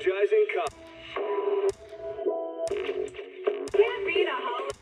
Energizing cup. Can't beat a holiday.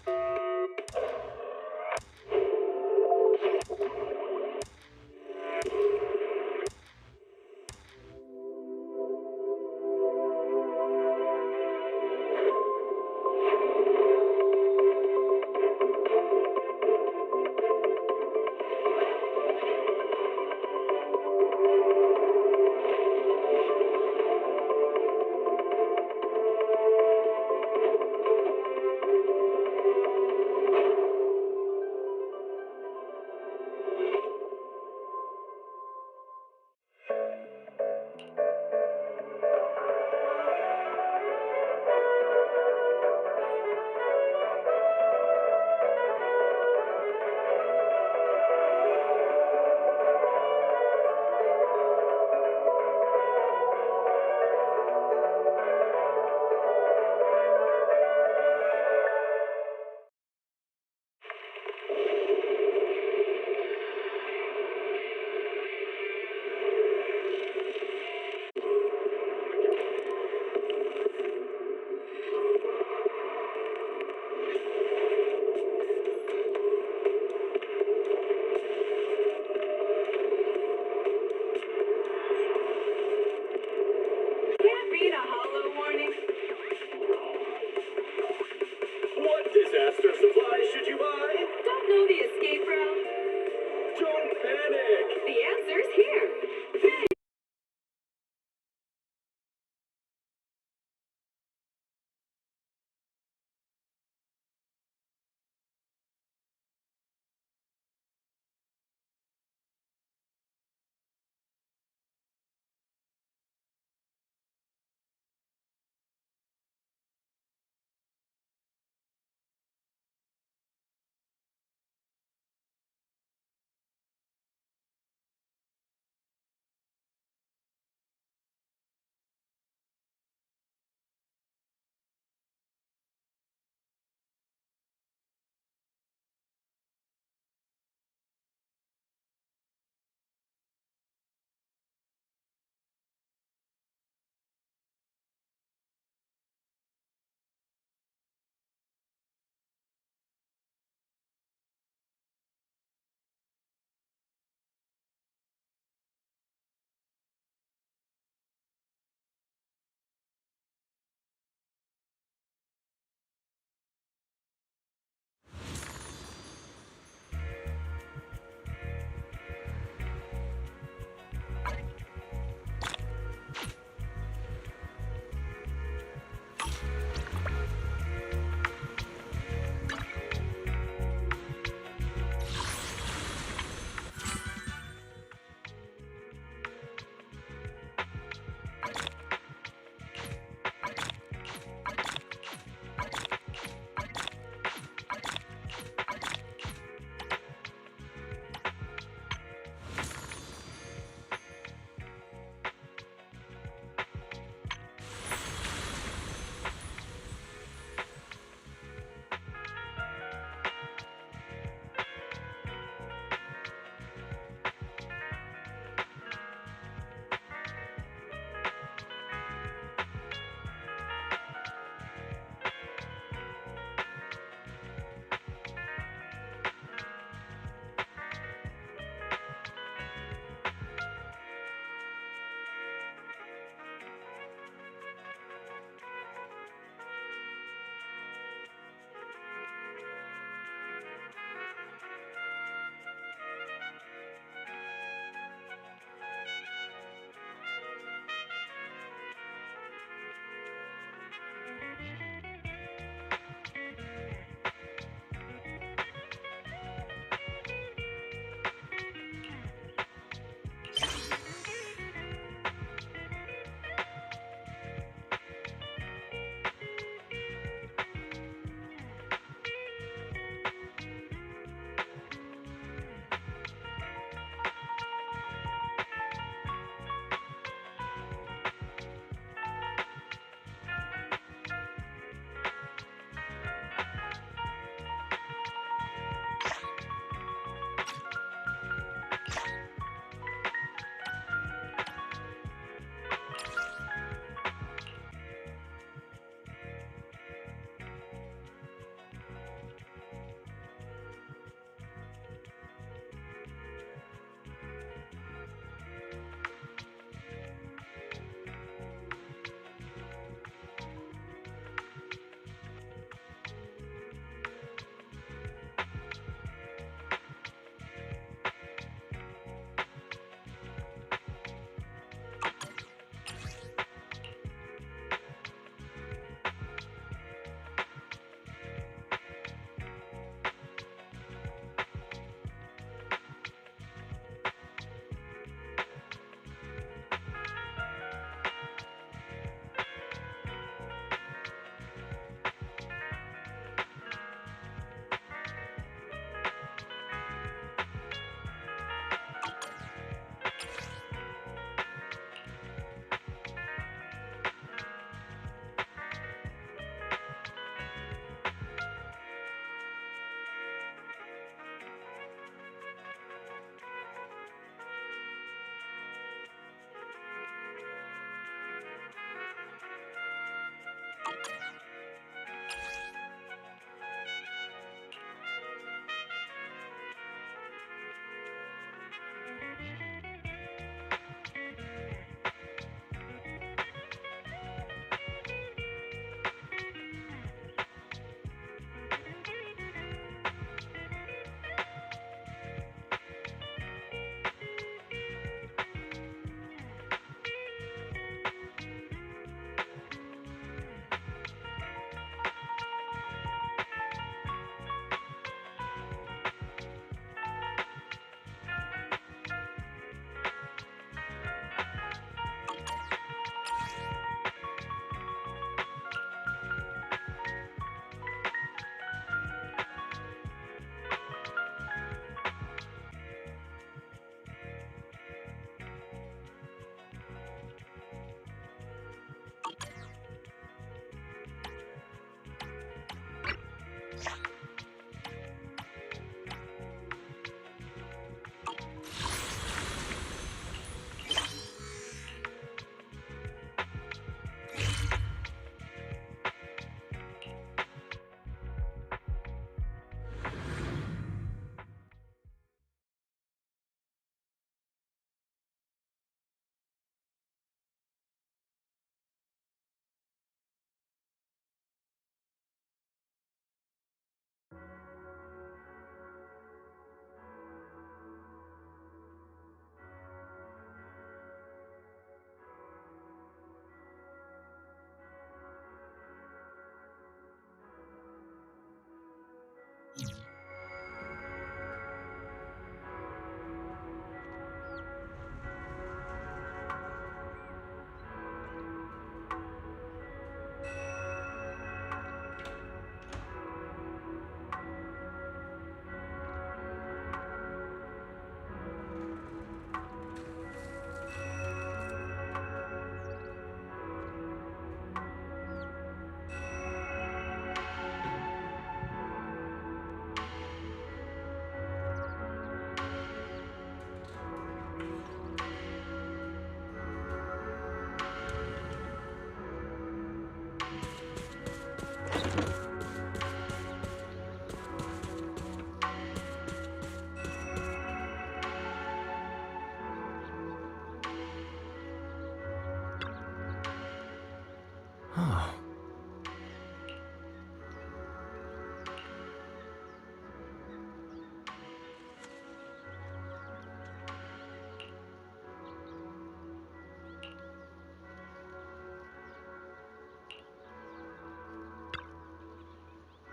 Oh.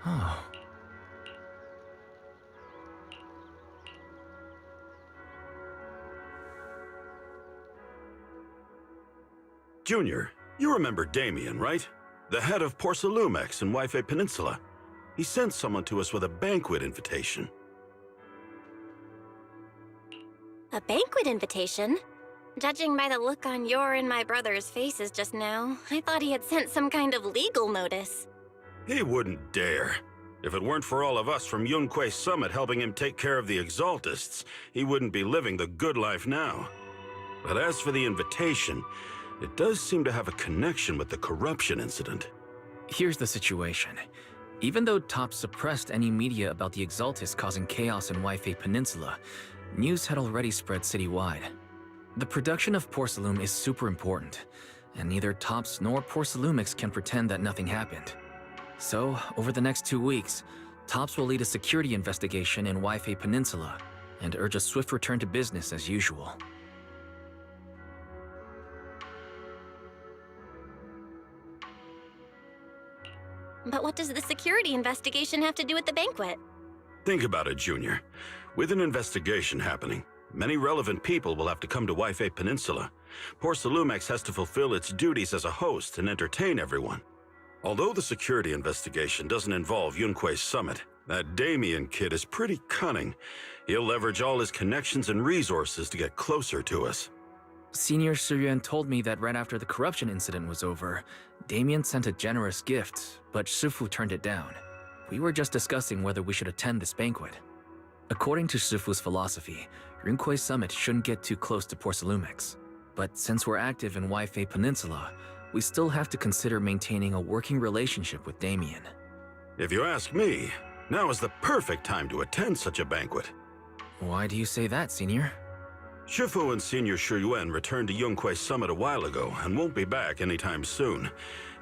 Oh. Junior, you remember Damien, right? The head of Porcelumex in Wife Peninsula. He sent someone to us with a banquet invitation. A banquet invitation? Judging by the look on your and my brother's faces just now, I thought he had sent some kind of legal notice. He wouldn't dare. If it weren't for all of us from Yunque Summit helping him take care of the Exaltists, he wouldn't be living the good life now. But as for the invitation, it does seem to have a connection with the corruption incident. Here's the situation. Even though Top suppressed any media about the Exaltists causing chaos in Wife Peninsula, news had already spread citywide. The production of Porcelume is super important, and neither Tops nor Porcelumix can pretend that nothing happened. So, over the next 2 weeks, Tops will lead a security investigation in Wife Peninsula and urge a swift return to business as usual. But what does the security investigation have to do with the banquet? Think about it, Junior. With an investigation happening, many relevant people will have to come to Wife Peninsula. Porcelumex has to fulfill its duties as a host and entertain everyone. Although the security investigation doesn't involve Yunque Summit, that Damien kid is pretty cunning. He'll leverage all his connections and resources to get closer to us. Senior Suyuan told me that right after the corruption incident was over, Damien sent a generous gift, but Shifu turned it down. We were just discussing whether we should attend this banquet. According to Shifu's philosophy, Yunque Summit shouldn't get too close to Porcelumix. But since we're active in Wife Peninsula, we still have to consider maintaining a working relationship with Damien. If you ask me, now is the perfect time to attend such a banquet. Why do you say that, Senior? Shifu and Senior Shuyuan returned to Yunque Summit a while ago and won't be back anytime soon.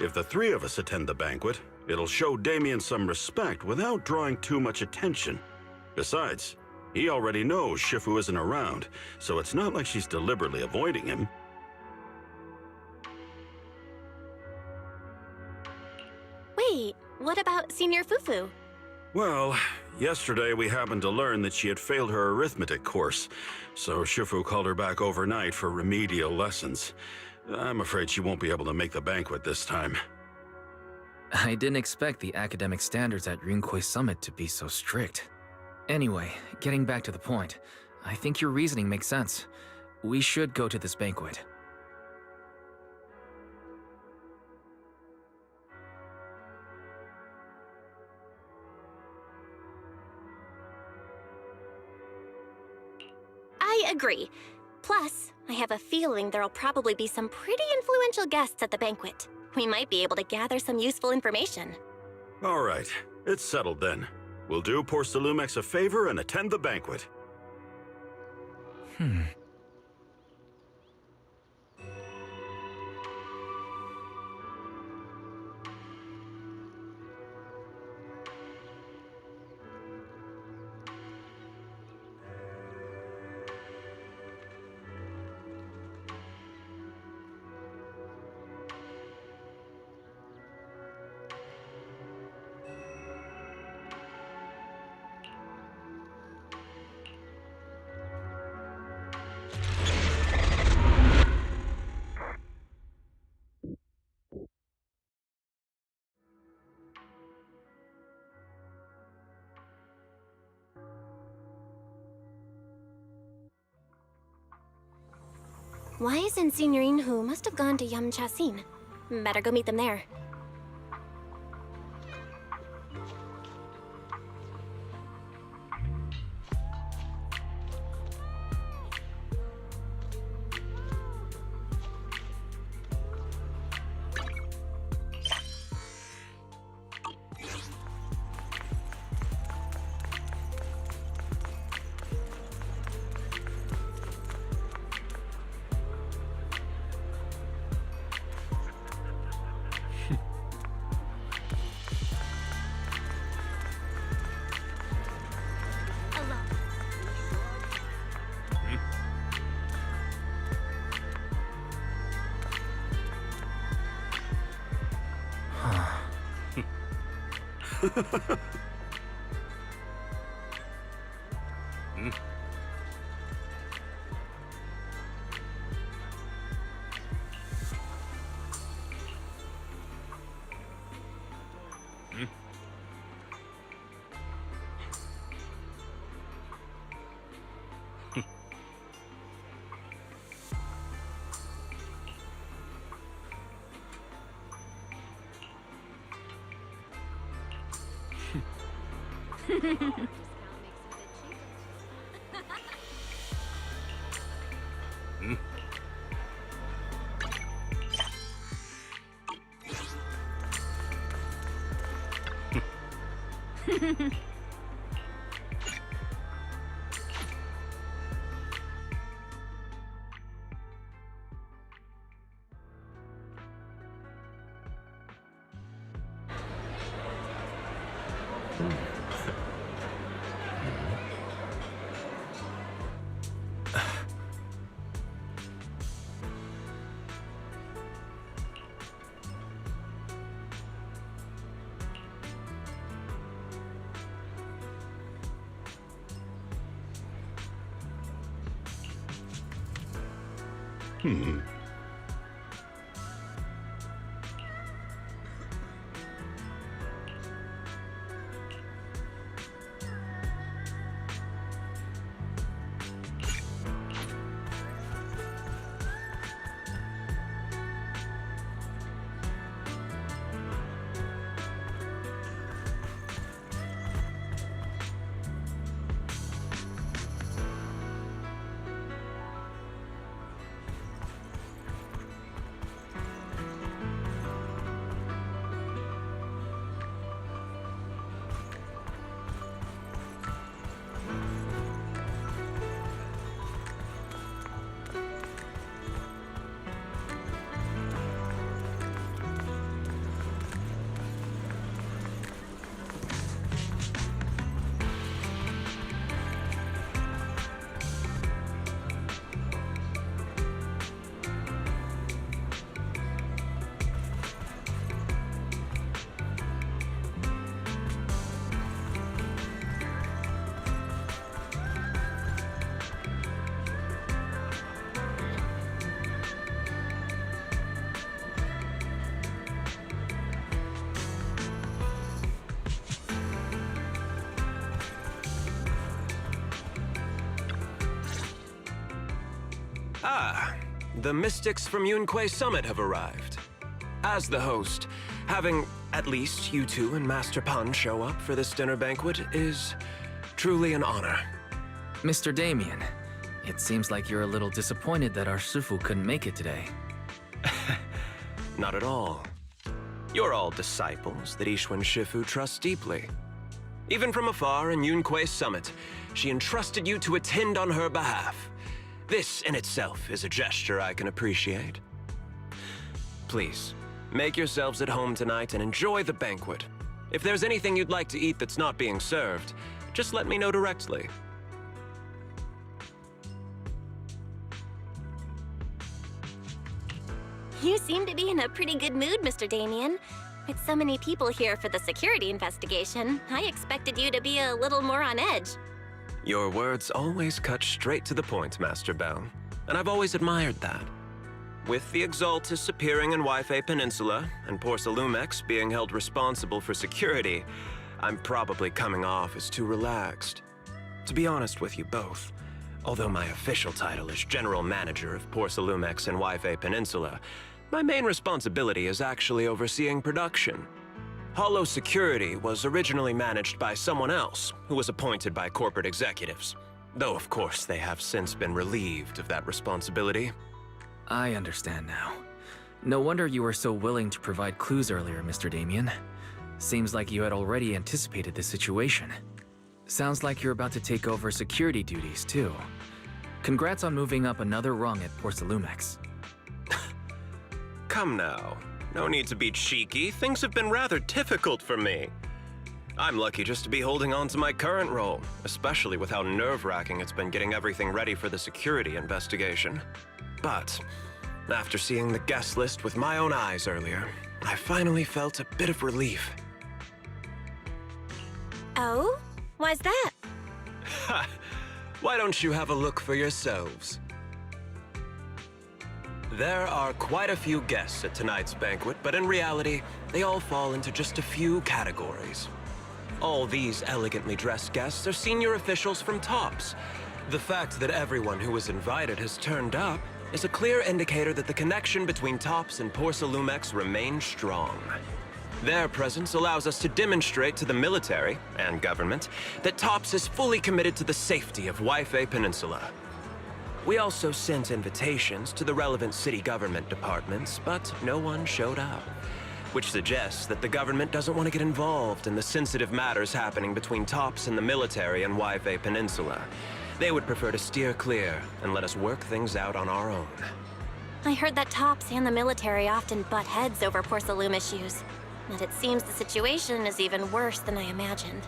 If the three of us attend the banquet, it'll show Damien some respect without drawing too much attention. Besides, he already knows Shifu isn't around, so it's not like she's deliberately avoiding him. Wait, what about Senior Fufu? Well, yesterday we happened to learn that she had failed her arithmetic course, so Shifu called her back overnight for remedial lessons. I'm afraid she won't be able to make the banquet this time. I didn't expect the academic standards at Yunque Summit to be so strict. Anyway, getting back to the point, I think your reasoning makes sense. We should go to this banquet. I agree. Plus, I have a feeling there'll probably be some pretty influential guests at the banquet. We might be able to gather some useful information. All right, it's settled then. We'll do Porcelumex a favor and attend the banquet. Wise and Senior Inhu must have gone to Yamchasin. Better go meet them there. Ah, the mystics from Yunque Summit have arrived. As the host, having at least you two and Master Pan show up for this dinner banquet is truly an honor. Mr. Damien, it seems like you're a little disappointed that our Shifu couldn't make it today. Not at all. You're all disciples that Ishwan Shifu trusts deeply. Even from afar in Yunque Summit, she entrusted you to attend on her behalf. This in itself is a gesture I can appreciate. Please, make yourselves at home tonight and enjoy the banquet. If there's anything you'd like to eat that's not being served, just let me know directly. You seem to be in a pretty good mood, Mr. Damien. With so many people here for the security investigation, I expected you to be a little more on edge. Your words always cut straight to the point, Master Bell, and I've always admired that. With the Exaltus appearing in Wi-Fi Peninsula and Porsalumex being held responsible for security, I'm probably coming off as too relaxed. To be honest with you both, although my official title is General Manager of Porsalumex and Wi-Fi Peninsula, my main responsibility is actually overseeing production. Hollow Security was originally managed by someone else who was appointed by corporate executives, though of course they have since been relieved of that responsibility. I understand now. No wonder you were so willing to provide clues earlier, Mr. Damien. Seems like you had already anticipated the situation. Sounds like you're about to take over security duties, too. Congrats on moving up another rung at Porsalumex. Come now. No need to be cheeky. Things have been rather difficult for me. I'm lucky just to be holding on to my current role, especially with how nerve-wracking it's been getting everything ready for the security investigation. But after seeing the guest list with my own eyes earlier, I finally felt a bit of relief. Oh? Why's that? Ha! Why don't you have a look for yourselves? There are quite a few guests at tonight's banquet, but in reality, they all fall into just a few categories. All these elegantly dressed guests are senior officials from TOPS. The fact that everyone who was invited has turned up is a clear indicator that the connection between TOPS and Porsalumex remains strong. Their presence allows us to demonstrate to the military and government that TOPS is fully committed to the safety of Wi-Fi Peninsula. We also sent invitations to the relevant city government departments, but no one showed up, which suggests that the government doesn't want to get involved in the sensitive matters happening between TOPS and the military and Wi-Fi Peninsula. They would prefer to steer clear and let us work things out on our own. I heard that TOPS and the military often butt heads over Porsalume issues, but it seems the situation is even worse than I imagined.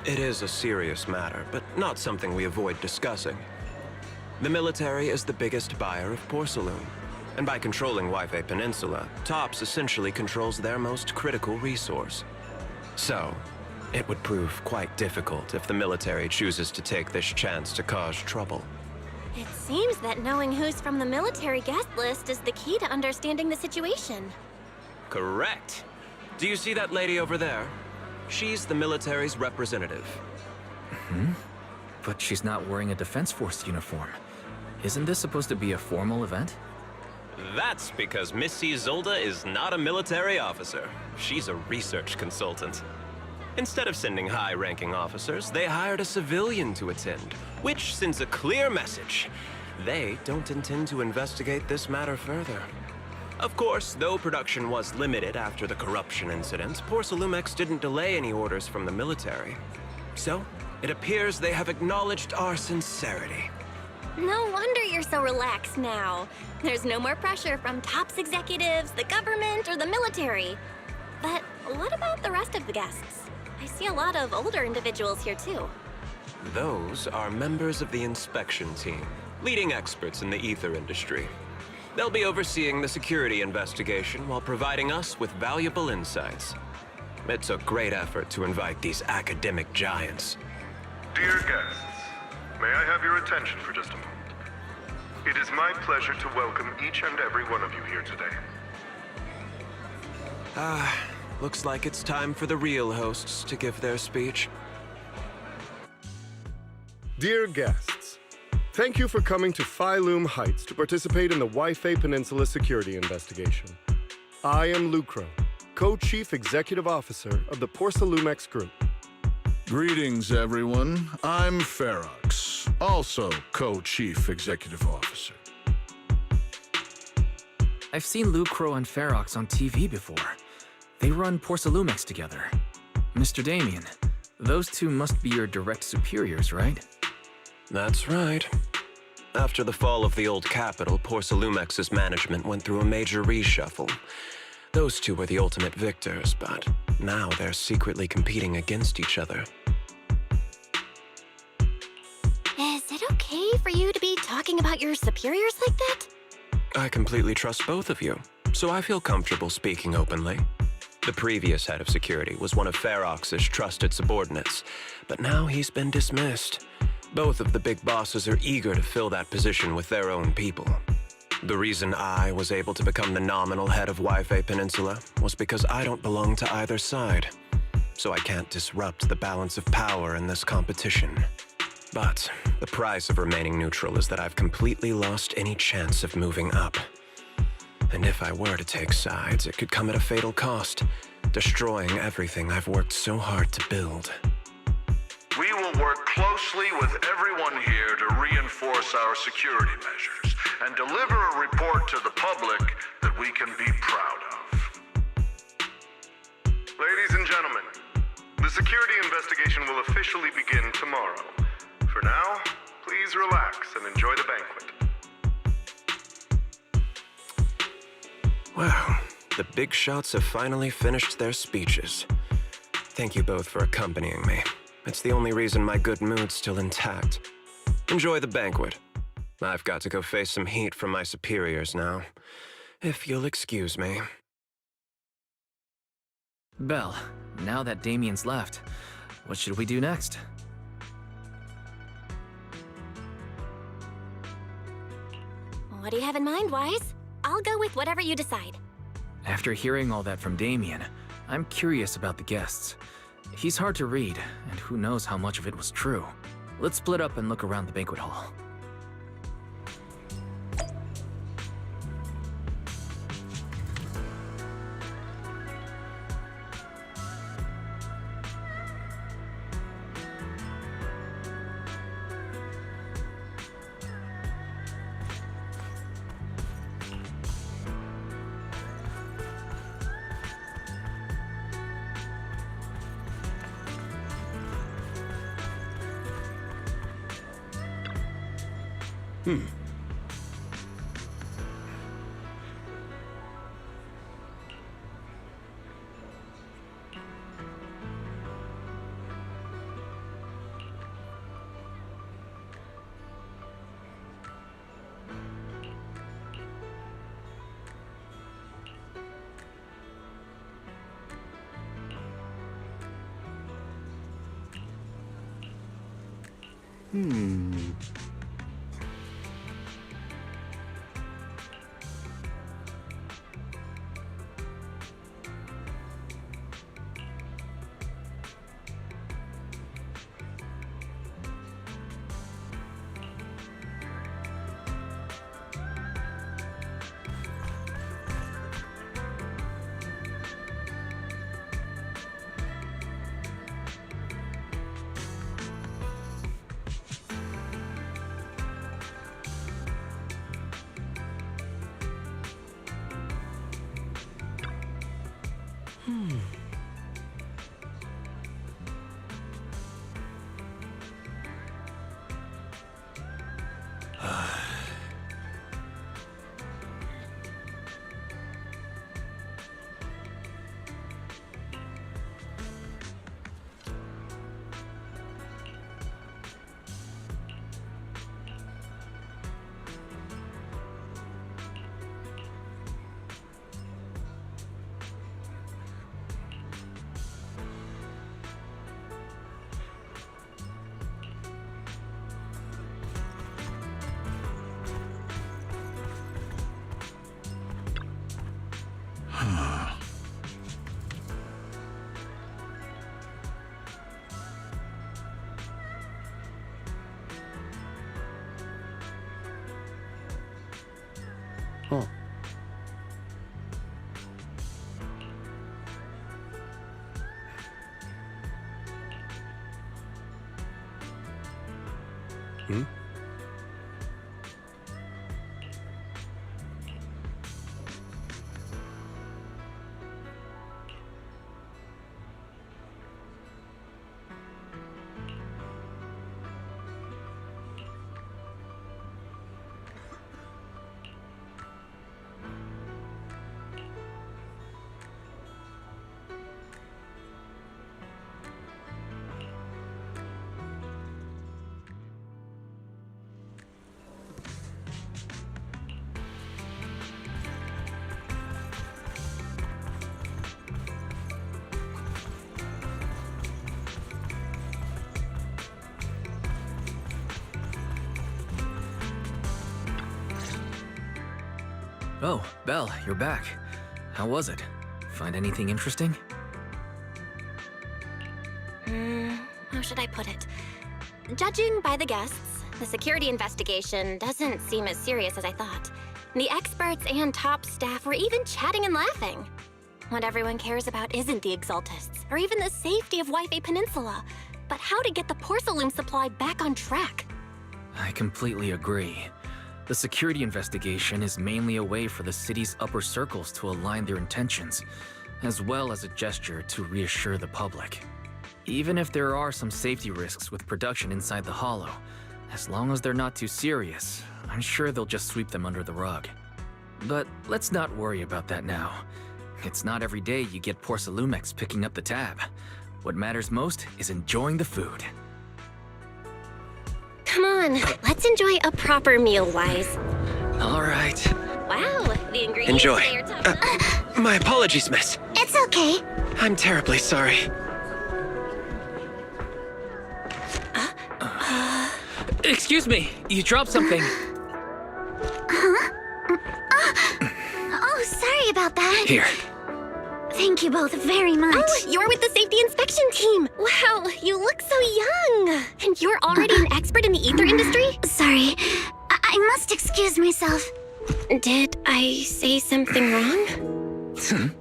It is a serious matter, but not something we avoid discussing. The military is the biggest buyer of Porsalume, and by controlling Wi-Fi Peninsula, TOPS essentially controls their most critical resource. So, it would prove quite difficult if the military chooses to take this chance to cause trouble. It seems that knowing who's from the military guest list is the key to understanding the situation. Correct. Do you see that lady over there? She's the military's representative. But she's not wearing a Defense Force uniform. Isn't this supposed to be a formal event? That's because Missy Zolda is not a military officer. She's a research consultant. Instead of sending high-ranking officers, they hired a civilian to attend, which sends a clear message. They don't intend to investigate this matter further. Of course, though production was limited after the corruption incident, Porsalumex didn't delay any orders from the military. So, it appears they have acknowledged our sincerity. No wonder you're so relaxed now. There's no more pressure from TOPS executives, the government, or the military. But what about the rest of the guests? I see a lot of older individuals here too. Those are members of the inspection team, leading experts in the ether industry. They'll be overseeing the security investigation while providing us with valuable insights. It took great effort to invite these academic giants. Dear guests, may I have your attention for just a moment? It is my pleasure to welcome each and every one of you here today. Looks like it's time for the real hosts to give their speech. Dear guests, thank you for coming to Phylume Heights to participate in the Wi-Fi Peninsula security investigation. I am Lucro, Co-Chief Executive Officer of the Porsalumex Group. Greetings, everyone. I'm Ferox, also Co-Chief Executive Officer. I've seen Lucro and Ferox on TV before. They run Porsalumex together. Mr. Damien, those two must be your direct superiors, right? That's right. After the fall of the old capital, Porsalumex's management went through a major reshuffle. Those two were the ultimate victors, but now they're secretly competing against each other. Is it okay for you to be talking about your superiors like that? I completely trust both of you, so I feel comfortable speaking openly. The previous head of security was one of Ferox's trusted subordinates, but now he's been dismissed. Both of the big bosses are eager to fill that position with their own people. The reason I was able to become the nominal head of Wi-Fi Peninsula was because I don't belong to either side, so I can't disrupt the balance of power in this competition. But the price of remaining neutral is that I've completely lost any chance of moving up. And if I were to take sides, it could come at a fatal cost, destroying everything I've worked so hard to build. We will work closely with everyone here to reinforce our security measures and deliver a report to the public that we can be proud of. Ladies and gentlemen, the security investigation will officially begin tomorrow. For now, please relax and enjoy the banquet. Well, the big shots have finally finished their speeches. Thank you both for accompanying me. It's the only reason my good mood's still intact. Enjoy the banquet. I've got to go face some heat from my superiors now. If you'll excuse me. Belle, Now that Damien's left, what should we do next? What do you have in mind, Wise? I'll go with whatever you decide. After hearing all that from Damien, I'm curious about the guests. He's hard to read, and who knows how much of it was true. Let's split up and look around the banquet hall. Oh, Belle, you're back. How was it? Find anything interesting? How should I put it? Judging by the guests, the security investigation doesn't seem as serious as I thought. The experts and top staff were even chatting and laughing. What everyone cares about isn't the Exaltists, or even the safety of Wi-Fi Peninsula, but how to get the porcelain supply back on track. I completely agree. The security investigation is mainly a way for the city's upper circles to align their intentions, as well as a gesture to reassure the public. Even if there are some safety risks with production inside the Hollow, as long as they're not too serious, I'm sure they'll just sweep them under the rug. But let's not worry about that now. It's not every day you get Porcelumex picking up the tab. What matters most is enjoying the food. Come on, let's enjoy a proper meal, Wise. All right. Wow, the ingredients Enjoy. today are tough. My apologies, miss. It's okay. I'm terribly sorry. Excuse me, you dropped something. Oh, sorry about that. Here. Thank you both very much. Oh, you're with the safety inspection team. Wow, you look so young. And you're already an expert in the ether industry? Sorry. I must excuse myself. Did I say something wrong?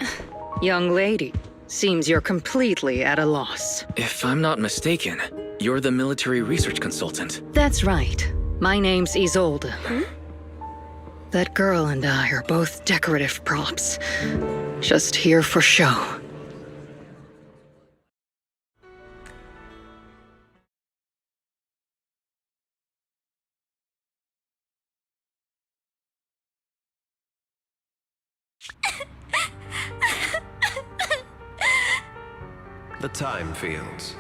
Young lady, seems you're completely at a loss. If I'm not mistaken, you're the military research consultant. That's right. My name's Isolde. That girl and I are both decorative props. Just here for show. The time fields.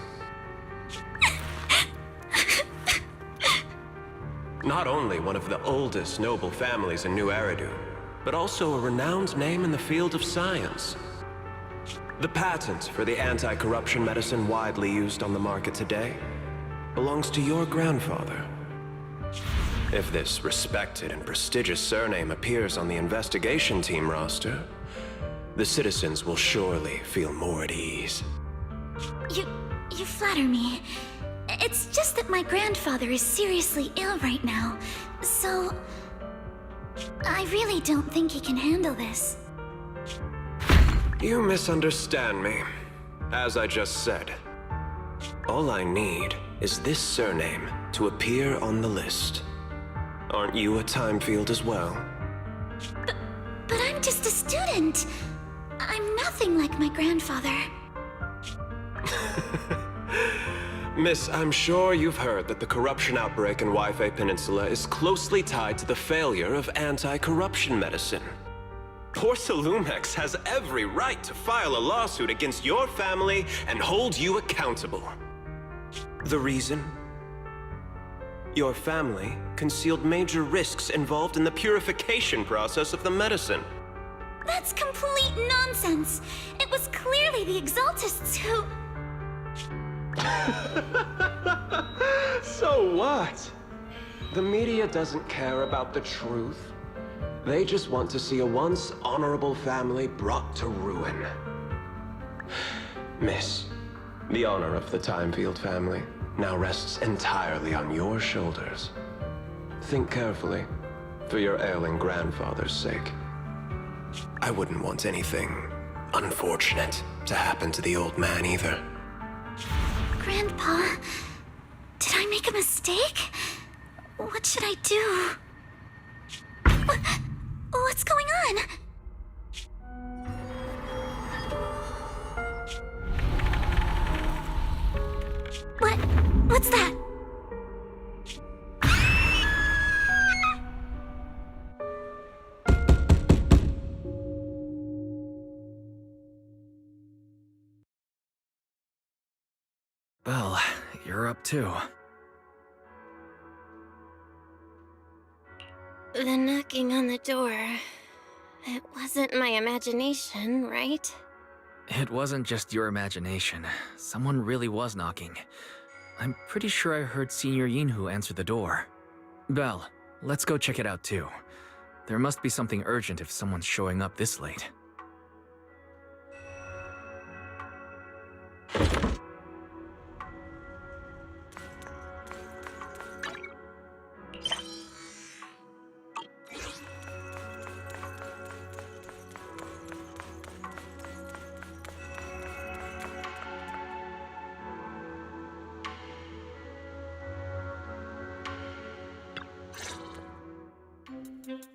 Not only one of the oldest noble families in New Eridu, but also a renowned name in the field of science. The patent for the anti-corruption medicine widely used on the market today belongs to your grandfather. If this respected and prestigious surname appears on the investigation team roster, the citizens will surely feel more at ease. You flatter me. It's just that my grandfather is seriously ill right now, so I really don't think he can handle this. You misunderstand me. As I just said, all I need is this surname to appear on the list. Aren't you a time field as well? But I'm just a student. I'm nothing like my grandfather. Miss, I'm sure you've heard that the corruption outbreak in Wi-Fi Peninsula is closely tied to the failure of anti-corruption medicine. Porcelumex has every right to file a lawsuit against your family and hold you accountable. The reason? Your family concealed major risks involved in the purification process of the medicine. That's complete nonsense. It was clearly the Exaltists who... So what? The media doesn't care about the truth. They just want to see a once honorable family brought to ruin. Miss, the honor of the Timefield family now rests entirely on your shoulders. Think carefully, for your ailing grandfather's sake. I wouldn't want anything unfortunate to happen to the old man either. Grandpa, did I make a mistake? What should I do? What's going on? What's that? Well, you're up too. The knocking on the door. It wasn't my imagination, right? It wasn't just your imagination. Someone really was knocking. I'm pretty sure I heard Senior Yinhu answer the door. Belle, let's go check it out too. There must be something urgent if someone's showing up this late.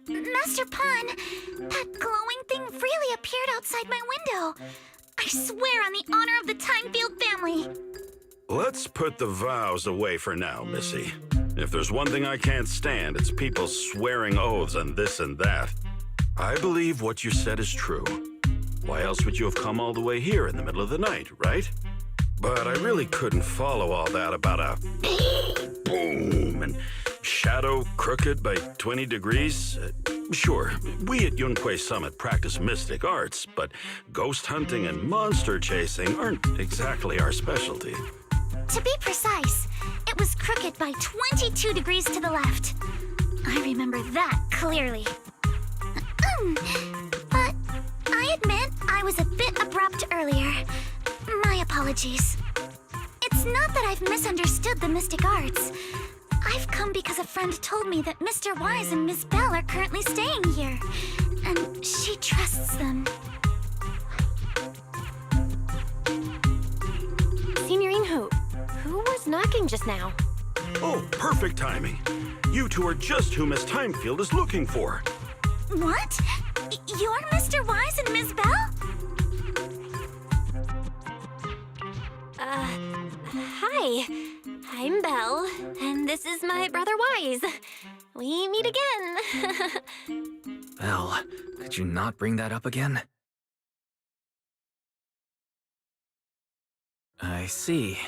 Master Pan, that glowing thing really appeared outside my window. I swear on the honor of the Timefield family. Let's put the vows away for now, Missy. If there's one thing I can't stand, it's people swearing oaths on this and that. I believe what you said is true. Why else would you have come all the way here in the middle of the night, right? But I really couldn't follow all that about a boom and shadow crooked by 20 degrees. Sure, we at Yunque Summit practice mystic arts, but ghost hunting and monster chasing aren't exactly our specialty. To be precise, it was crooked by 22 degrees to the left. I remember that clearly. But I admit I was a bit abrupt earlier. My apologies. It's not that I've misunderstood the mystic arts. I've come because a friend told me that Mr. Wise and Miss Bell are currently staying here, and she trusts them. Signorine who was knocking just now? Oh, perfect timing. You two are just who Miss Timefield is looking for. What? You're Mr. Wise and Miss Bell? Hi. I'm Belle, and this is my brother Wise. We meet again. Belle, could you not bring that up again? I see.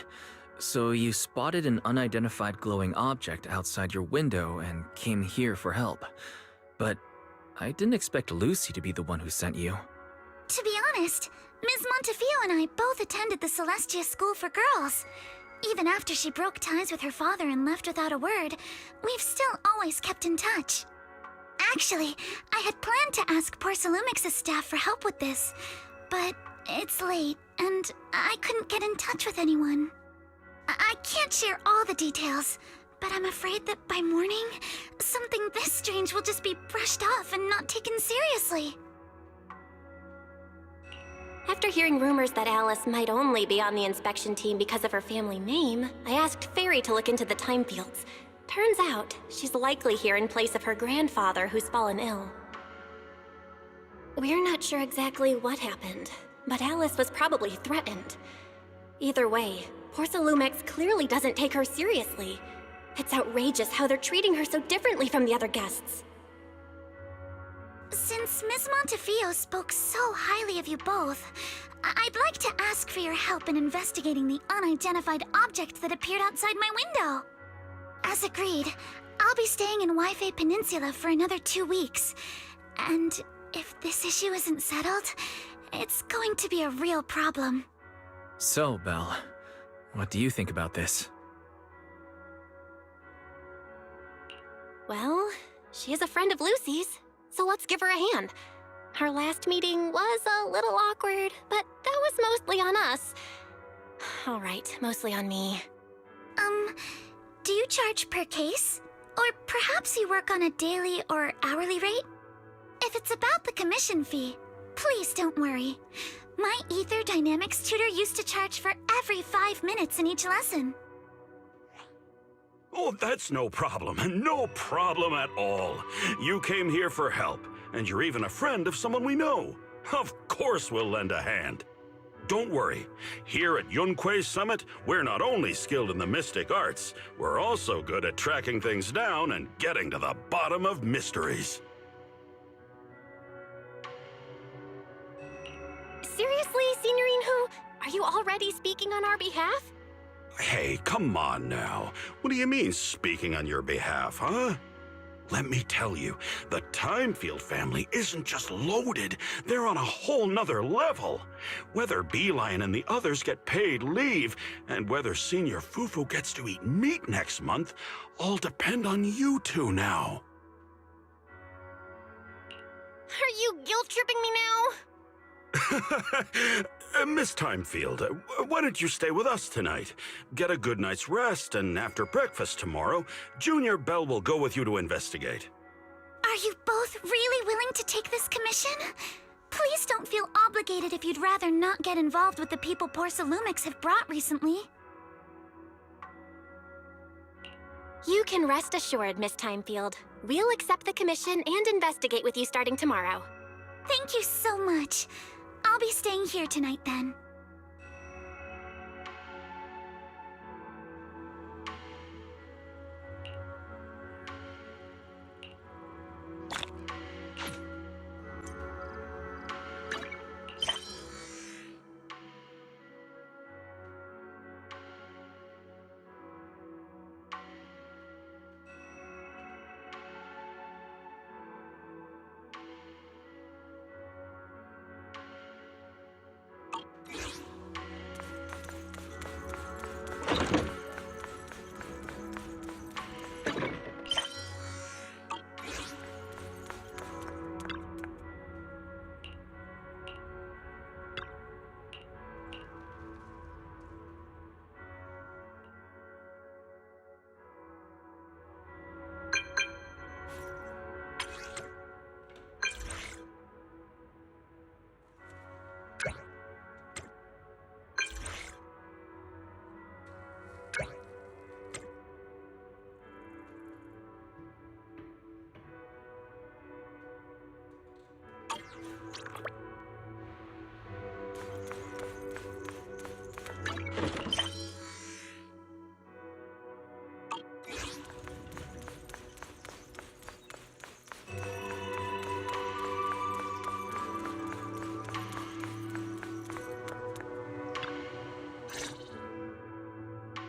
So you spotted an unidentified glowing object outside your window and came here for help. But I didn't expect Lucy to be the one who sent you. To be honest, Ms. Montefiore and I both attended the Celestia School for Girls. Even after she broke ties with her father and left without a word, we've still always kept in touch. Actually, I had planned to ask Porcelumix's staff for help with this, but it's late, and I couldn't get in touch with anyone. I can't share all the details, but I'm afraid that by morning, something this strange will just be brushed off and not taken seriously. After hearing rumors that Alice might only be on the inspection team because of her family name, I asked Fairy to look into the time fields. Turns out, she's likely here in place of her grandfather who's fallen ill. We're not sure exactly what happened, but Alice was probably threatened. Either way, Porcelumix clearly doesn't take her seriously. It's outrageous how they're treating her so differently from the other guests. Since Ms. Montefiore spoke so highly of you both, I'd like to ask for your help in investigating the unidentified object that appeared outside my window. As agreed, I'll be staying in Wi-Fi Peninsula for another 2 weeks. And if this issue isn't settled, it's going to be a real problem. So, Belle, what do you think about this? Well, she is a friend of Lucy's, so let's give her a hand. Our last meeting was a little awkward, but that was mostly on us. All right, mostly on me. Do you charge per case? Or perhaps you work on a daily or hourly rate? If it's about the commission fee, please don't worry. My Ether Dynamics tutor used to charge for every 5 minutes in each lesson. Oh, that's no problem. No problem at all. You came here for help, and you're even a friend of someone we know. Of course we'll lend a hand. Don't worry. Here at Yunque Summit, we're not only skilled in the mystic arts, we're also good at tracking things down and getting to the bottom of mysteries. Seriously, Signorine Who? Are you already speaking on our behalf? Hey, come on now. What do you mean, speaking on your behalf, huh? Let me tell you, the Timefield family isn't just loaded, they're on a whole nother level. Whether Beeline and the others get paid leave, and whether Senior Fufu gets to eat meat next month, all depend on you two now. Are you guilt-tripping me now? Miss Timefield, why don't you stay with us tonight? Get a good night's rest, and after breakfast tomorrow, Junior Bell will go with you to investigate. Are you both really willing to take this commission? Please don't feel obligated if you'd rather not get involved with the people Porcelumix have brought recently. You can rest assured, Miss Timefield. We'll accept the commission and investigate with you starting tomorrow. Thank you so much. I'll be staying here tonight then.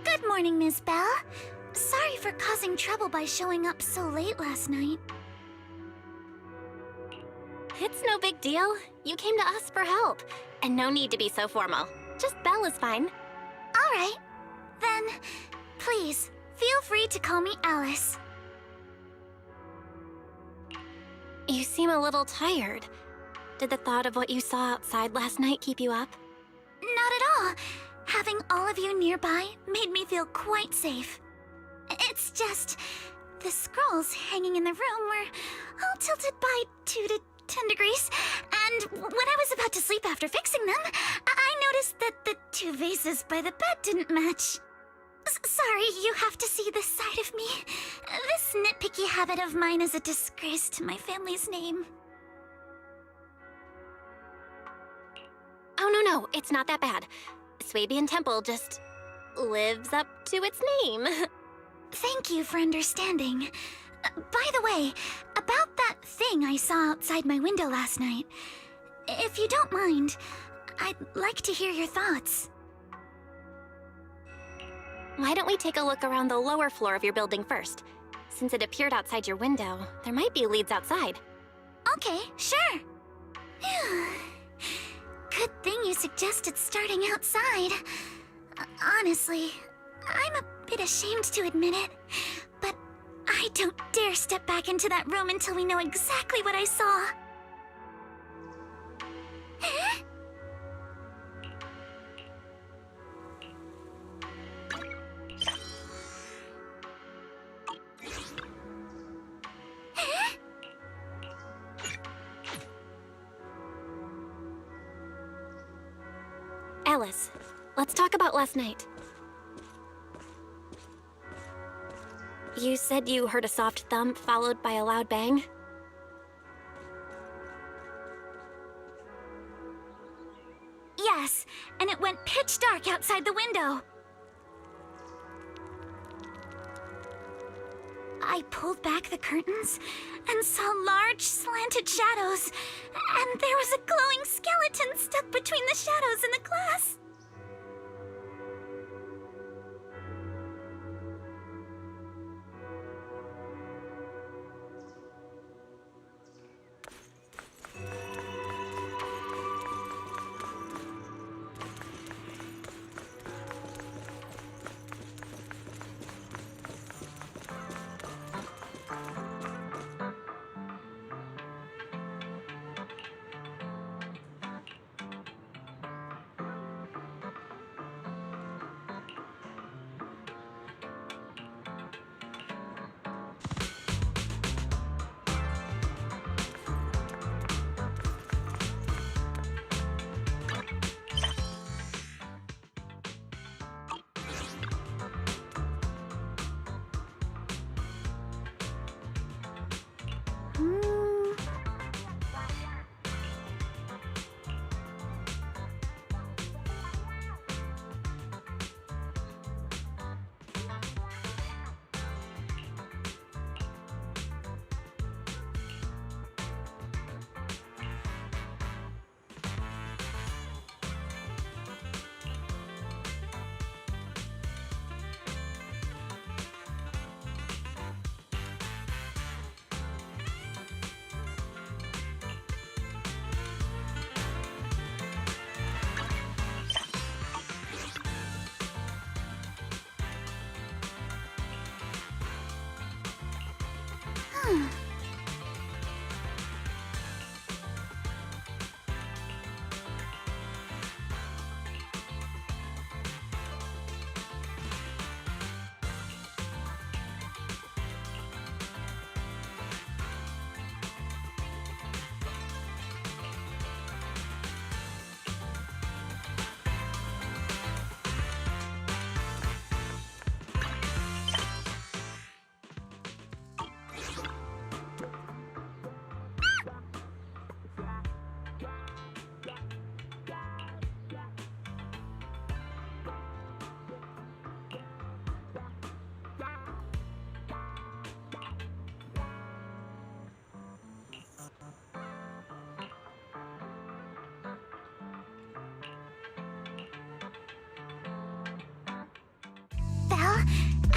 Good morning, Miss Bell. Sorry for causing trouble by showing up so late last night. It's no big deal. You came to us for help. And no need to be so formal. Just Belle is fine. All right. Then, please, feel free to call me Alice. You seem a little tired. Did the thought of what you saw outside last night keep you up? Not at all. Having all of you nearby made me feel quite safe. It's just, the scrolls hanging in the room were all tilted by 2 to 10 degrees, and when I was about to sleep after fixing them, I noticed that the 2 vases by the bed didn't match. Sorry, you have to see this side of me. This nitpicky habit of mine is a disgrace to my family's name. Oh, no, it's not that bad. Swabian Temple just lives up to its name. Thank you for understanding. By the way, about that thing I saw outside my window last night, if you don't mind, I'd like to hear your thoughts. Why don't we take a look around the lower floor of your building first? Since it appeared outside your window, there might be leads outside. Okay, sure. Good thing you suggested starting outside. Honestly, I'm a bit ashamed to admit it, but I don't dare step back into that room until we know exactly what I saw. Alice, let's talk about last night. You said you heard a soft thump followed by a loud bang? Yes, and it went pitch dark outside the window. I pulled back the curtains and saw large slanted shadows, and there was a glowing skeleton stuck between the shadows and the glass.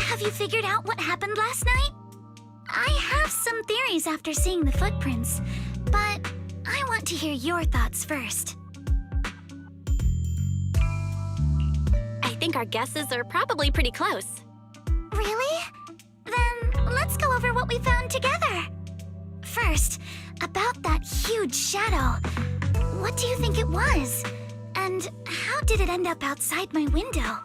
Have you figured out what happened last night? I have some theories after seeing the footprints, but I want to hear your thoughts first. I think our guesses are probably pretty close. Really? Then let's go over what we found together. First, about that huge shadow. What do you think it was? And how did it end up outside my window?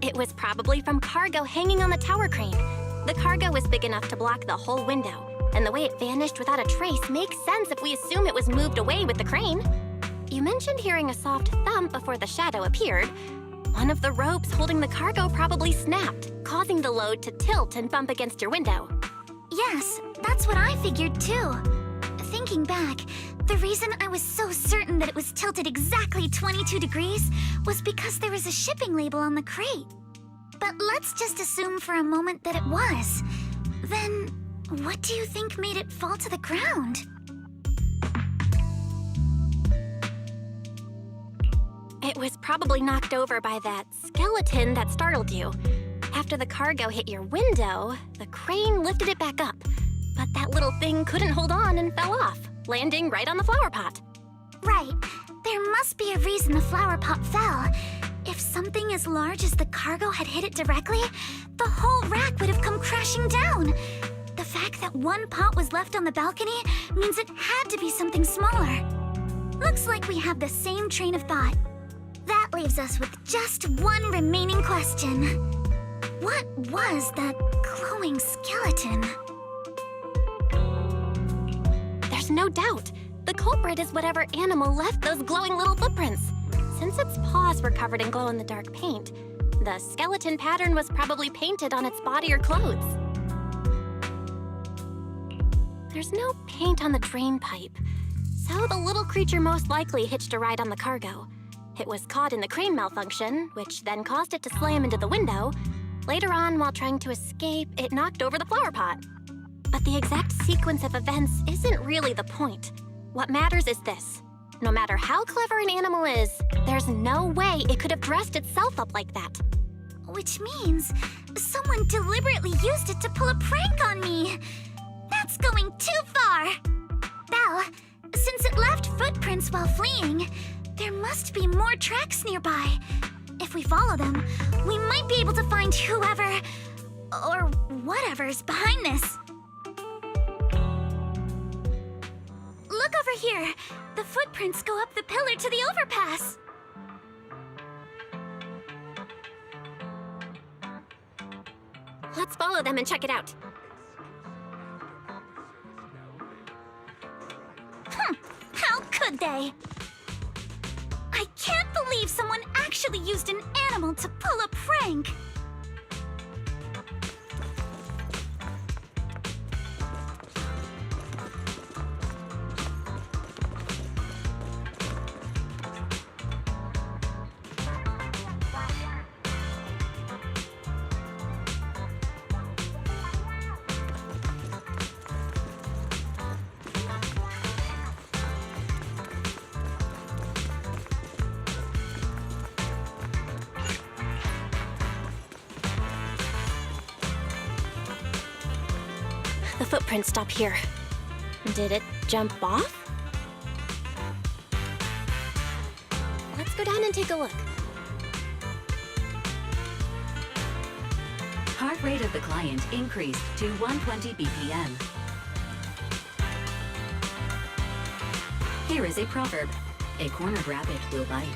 It was probably from cargo hanging on the tower crane. The cargo was big enough to block the whole window, and the way it vanished without a trace makes sense if we assume it was moved away with the crane. You mentioned hearing a soft thump before the shadow appeared. One of the ropes holding the cargo probably snapped, causing the load to tilt and bump against your window. Yes, that's what I figured too. Thinking back, the reason I was so certain that it was tilted exactly 22 degrees was because there was a shipping label on the crate. But let's just assume for a moment that it was. Then, what do you think made it fall to the ground? It was probably knocked over by that skeleton that startled you. After the cargo hit your window, the crane lifted it back up. But that little thing couldn't hold on and fell off, landing right on the flower pot. Right. There must be a reason the flower pot fell. If something as large as the cargo had hit it directly, the whole rack would have come crashing down. The fact that one pot was left on the balcony means it had to be something smaller. Looks like we have the same train of thought. That leaves us with just one remaining question. What was that glowing skeleton? There's no doubt. The culprit is whatever animal left those glowing little footprints. Since its paws were covered in glow-in-the-dark paint, the skeleton pattern was probably painted on its body or clothes. There's no paint on the drain pipe, so the little creature most likely hitched a ride on the cargo. It was caught in the crane malfunction, which then caused it to slam into the window. Later on, while trying to escape, it knocked over the flower pot. But the exact sequence of events isn't really the point. What matters is this. No matter how clever an animal is, there's no way it could have dressed itself up like that. Which means someone deliberately used it to pull a prank on me. That's going too far. Belle, since it left footprints while fleeing, there must be more tracks nearby. If we follow them, we might be able to find whoever or whatever's behind this. Look over here. The footprints go up the pillar to the overpass. Let's follow them and check it out. How could they? I can't believe someone actually used an animal to pull a prank. The footprints stop here. Did it jump off? Let's go down and take a look. Heart rate of the client increased to 120 BPM. Here is a proverb. A cornered rabbit will bite.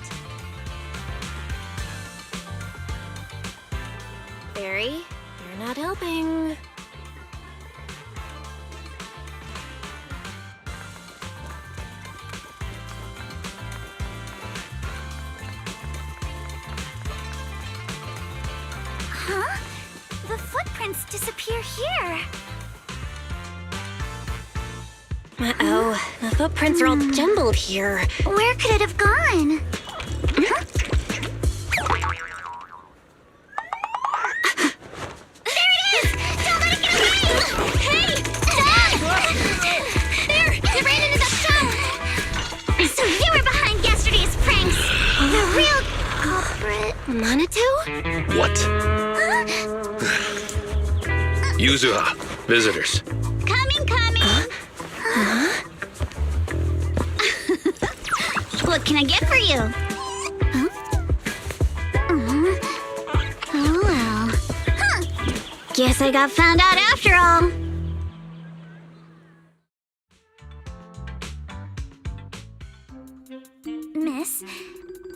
Barry, you're not helping. Huh? The footprints disappear here. Uh-oh, the footprints are all jumbled here. Where could it have gone? Huh? There it is! Don't let it get away! Hey! Stop! There! It ran into the stone! So you were behind yesterday's pranks! The real What? Yuzuha, visitors. Coming. What can I get for you? Huh? Oh well. Huh. Guess I got found out after all. Miss,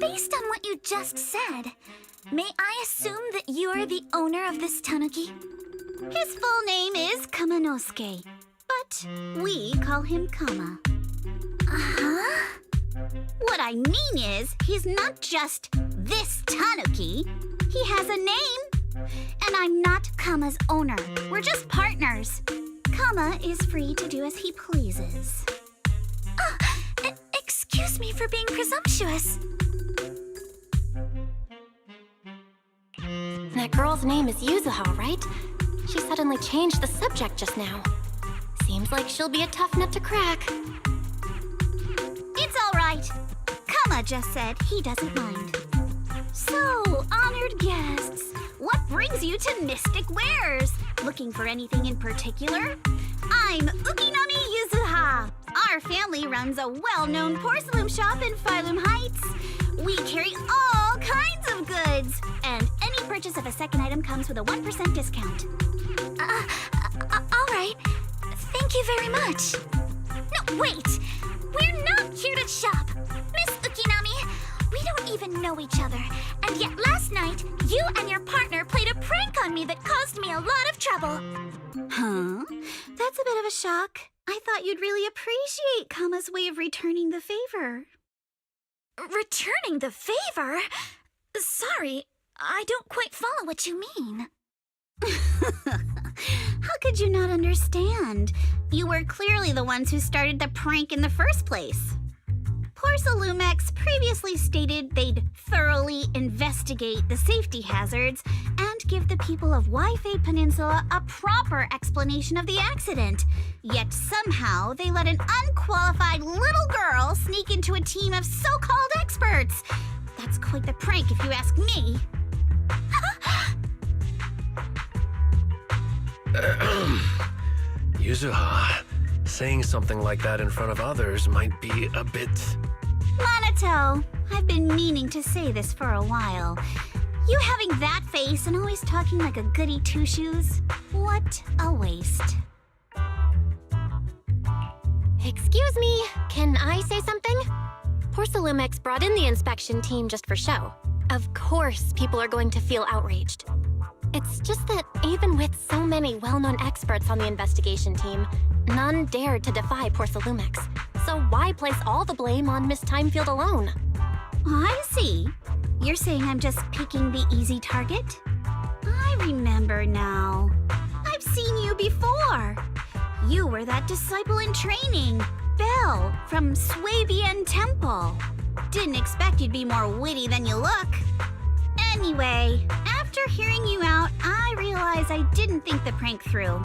based on what you just said, may I assume that you are the owner of this tanuki? His full name is Kamanosuke, but we call him Kama. Uh-huh. What I mean is, he's not just this tanuki. He has a name. And I'm not Kama's owner. We're just partners. Kama is free to do as he pleases. Excuse me for being presumptuous. That girl's name is Yuzuha, right? She suddenly changed the subject just now. Seems like she'll be a tough nut to crack. It's all right. Kama just said he doesn't mind. So, honored guests, what brings you to Mystic Wares? Looking for anything in particular? I'm Ukinami Yuzuha. Our family runs a well-known porcelain shop in Phylum Heights. We carry all kinds of goods, and any purchase of a second item comes with a 1% discount. All right. Thank you very much. No, wait. We're not here to shop. Miss Ukinami, we don't even know each other. And yet last night, you and your partner played a prank on me that caused me a lot of trouble. Huh? That's a bit of a shock. I thought you'd really appreciate Kama's way of returning the favor. Returning the favor? Sorry, I don't quite follow what you mean. How could you not understand? You were clearly the ones who started the prank in the first place. Porcelumex previously stated they'd thoroughly investigate the safety hazards and give the people of Waifei Peninsula a proper explanation of the accident. Yet somehow they let an unqualified little girl sneak into a team of so-called experts. That's quite the prank if you ask me. Yuzuha, saying something like that in front of others might be a bit... Minato, I've been meaning to say this for a while. You having that face and always talking like a goody two-shoes? What a waste. Excuse me, can I say something? Porcelumex brought in the inspection team just for show. Of course, people are going to feel outraged. It's just that even with so many well-known experts on the investigation team, none dared to defy Porcelumex. So why place all the blame on Miss Timefield alone? I see. You're saying I'm just picking the easy target? I remember now. I've seen you before. You were that disciple in training, Belle, from Swabian Temple. Didn't expect you'd be more witty than you look. Anyway, after hearing you out, I realized I didn't think the prank through.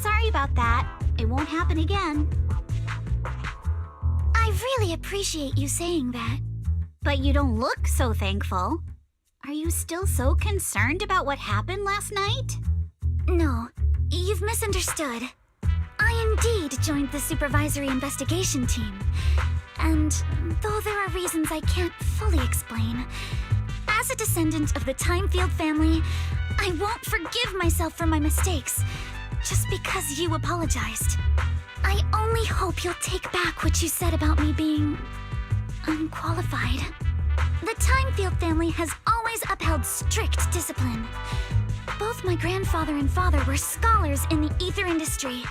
Sorry about that. It won't happen again. I really appreciate you saying that. But you don't look so thankful. Are you still so concerned about what happened last night? No, you've misunderstood. I indeed joined the supervisory investigation team. And though there are reasons I can't fully explain, as a descendant of the Timefield family, I won't forgive myself for my mistakes, just because you apologized. I only hope you'll take back what you said about me being... unqualified. The Timefield family has always upheld strict discipline. Both my grandfather and father were scholars in the ether industry,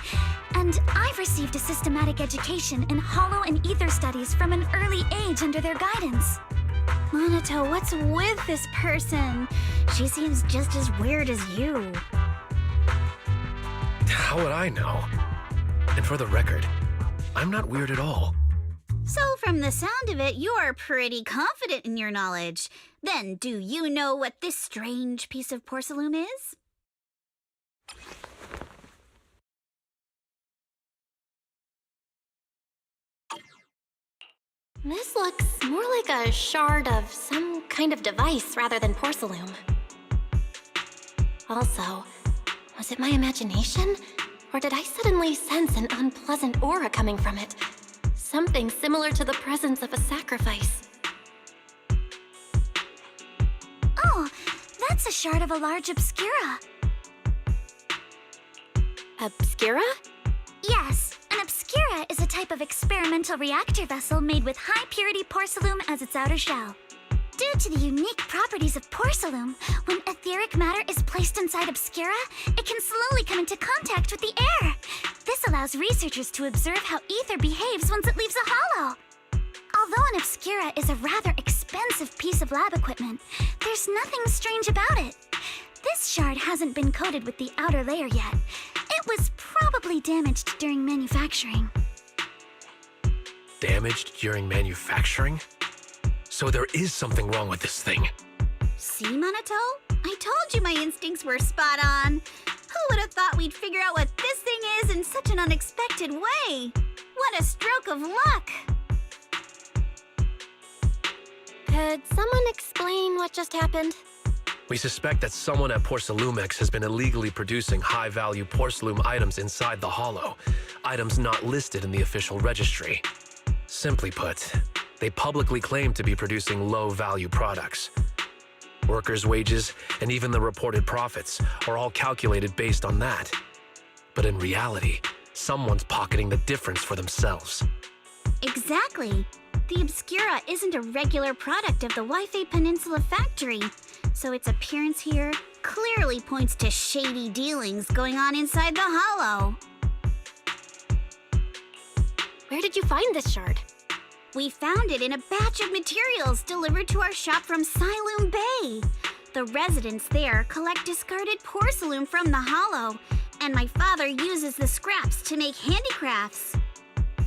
and I've received a systematic education in hollow and ether studies from an early age under their guidance. Minato, what's with this person? She seems just as weird as you. How would I know? And for the record, I'm not weird at all. So from the sound of it, you're pretty confident in your knowledge. Then do you know what this strange piece of porcelain is? This looks more like a shard of some kind of device rather than porcelain. Also, was it my imagination? Or did I suddenly sense an unpleasant aura coming from it? Something similar to the presence of a sacrifice. Oh, that's a shard of a large obscura. Obscura? Yes, an obscura is a type of experimental reactor vessel made with high-purity porcelain as its outer shell. Due to the unique properties of porcelain, when etheric matter is placed inside obscura, it can slowly come into contact with the air. This allows researchers to observe how ether behaves once it leaves a hollow. Although an obscura is a rather expensive piece of lab equipment, there's nothing strange about it. This shard hasn't been coated with the outer layer yet. It was probably damaged during manufacturing. Damaged during manufacturing? So there is something wrong with this thing. See, Minato? I told you my instincts were spot on. Who would have thought we'd figure out what this thing is in such an unexpected way? What a stroke of luck! Could someone explain what just happened? We suspect that someone at Porcelumex has been illegally producing high-value porcelain items inside the hollow, items not listed in the official registry. Simply put, they publicly claim to be producing low-value products. Workers' wages and even the reported profits are all calculated based on that. But in reality, someone's pocketing the difference for themselves. Exactly. The Obscura isn't a regular product of the Wi-Fi Peninsula factory, so its appearance here clearly points to shady dealings going on inside the hollow. Where did you find this shard? We found it in a batch of materials delivered to our shop from Siloon Bay. The residents there collect discarded porcelain from the hollow, and my father uses the scraps to make handicrafts.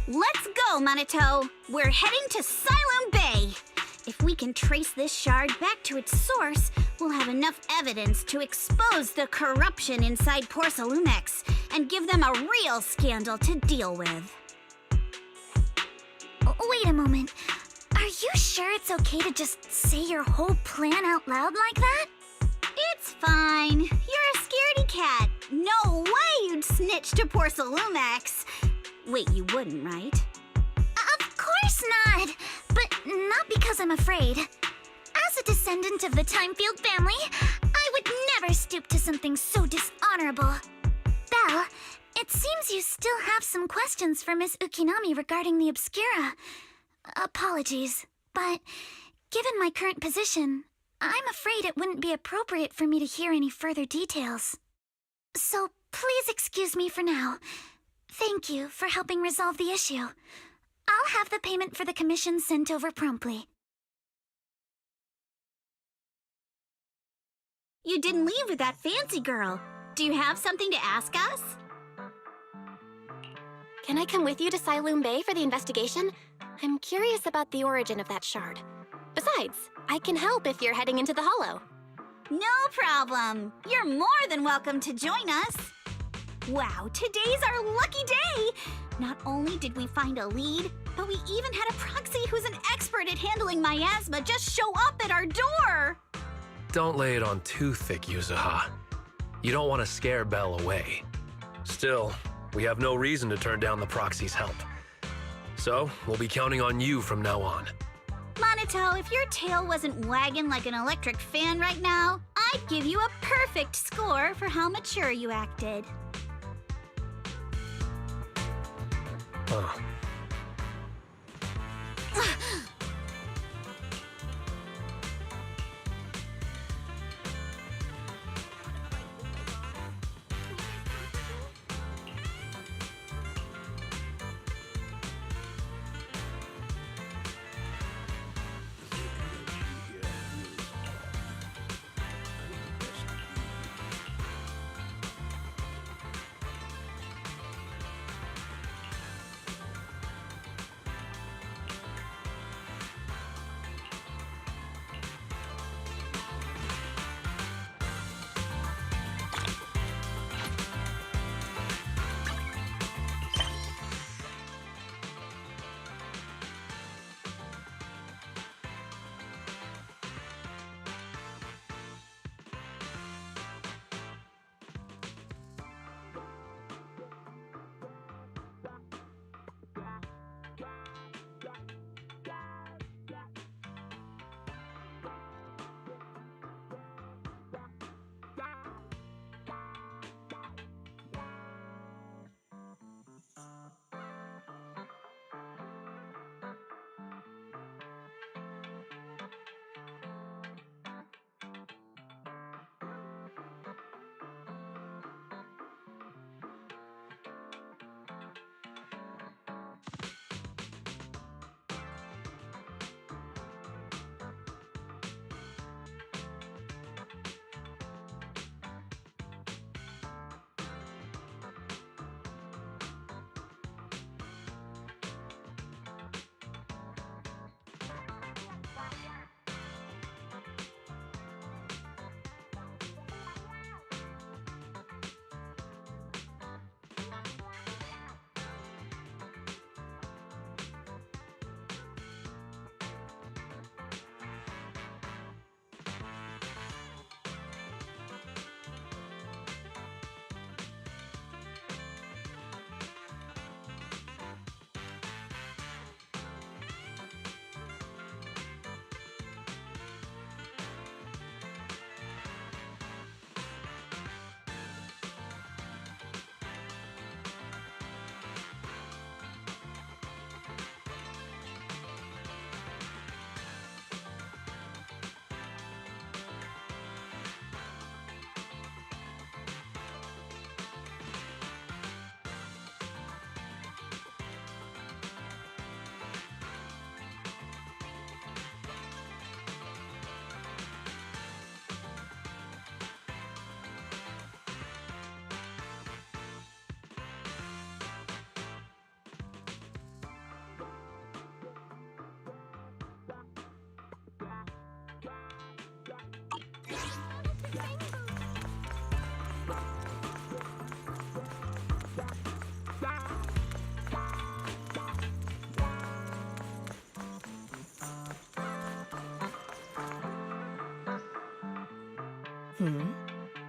Let's go, Minato! We're heading to Siloon Bay! If we can trace this shard back to its source, we'll have enough evidence to expose the corruption inside Porcelumex and give them a real scandal to deal with. Wait a moment. Are you sure it's okay to just say your whole plan out loud like that? It's fine. You're a scaredy cat. No way you'd snitch to Porcelumex. Wait, you wouldn't, right? Of course not! But not because I'm afraid. As a descendant of the Timefield family, I would never stoop to something so dishonorable. Belle, it seems you still have some questions for Miss Ukinami regarding the Obscura. Apologies, but given my current position, I'm afraid it wouldn't be appropriate for me to hear any further details. So please excuse me for now. Thank you for helping resolve the issue. I'll have the payment for the commission sent over promptly. You didn't leave with that fancy girl. Do you have something to ask us? Can I come with you to Siloon Bay for the investigation? I'm curious about the origin of that shard. Besides, I can help if you're heading into the hollow. No problem. You're more than welcome to join us. Wow, today's our lucky day! Not only did we find a lead, but we even had a proxy who's an expert at handling miasma just show up at our door! Don't lay it on too thick, Yuzuha. You don't want to scare Belle away. Still, we have no reason to turn down the proxy's help. So, we'll be counting on you from now on. Minato, if your tail wasn't wagging like an electric fan right now, I'd give you a perfect score for how mature you acted. Huh.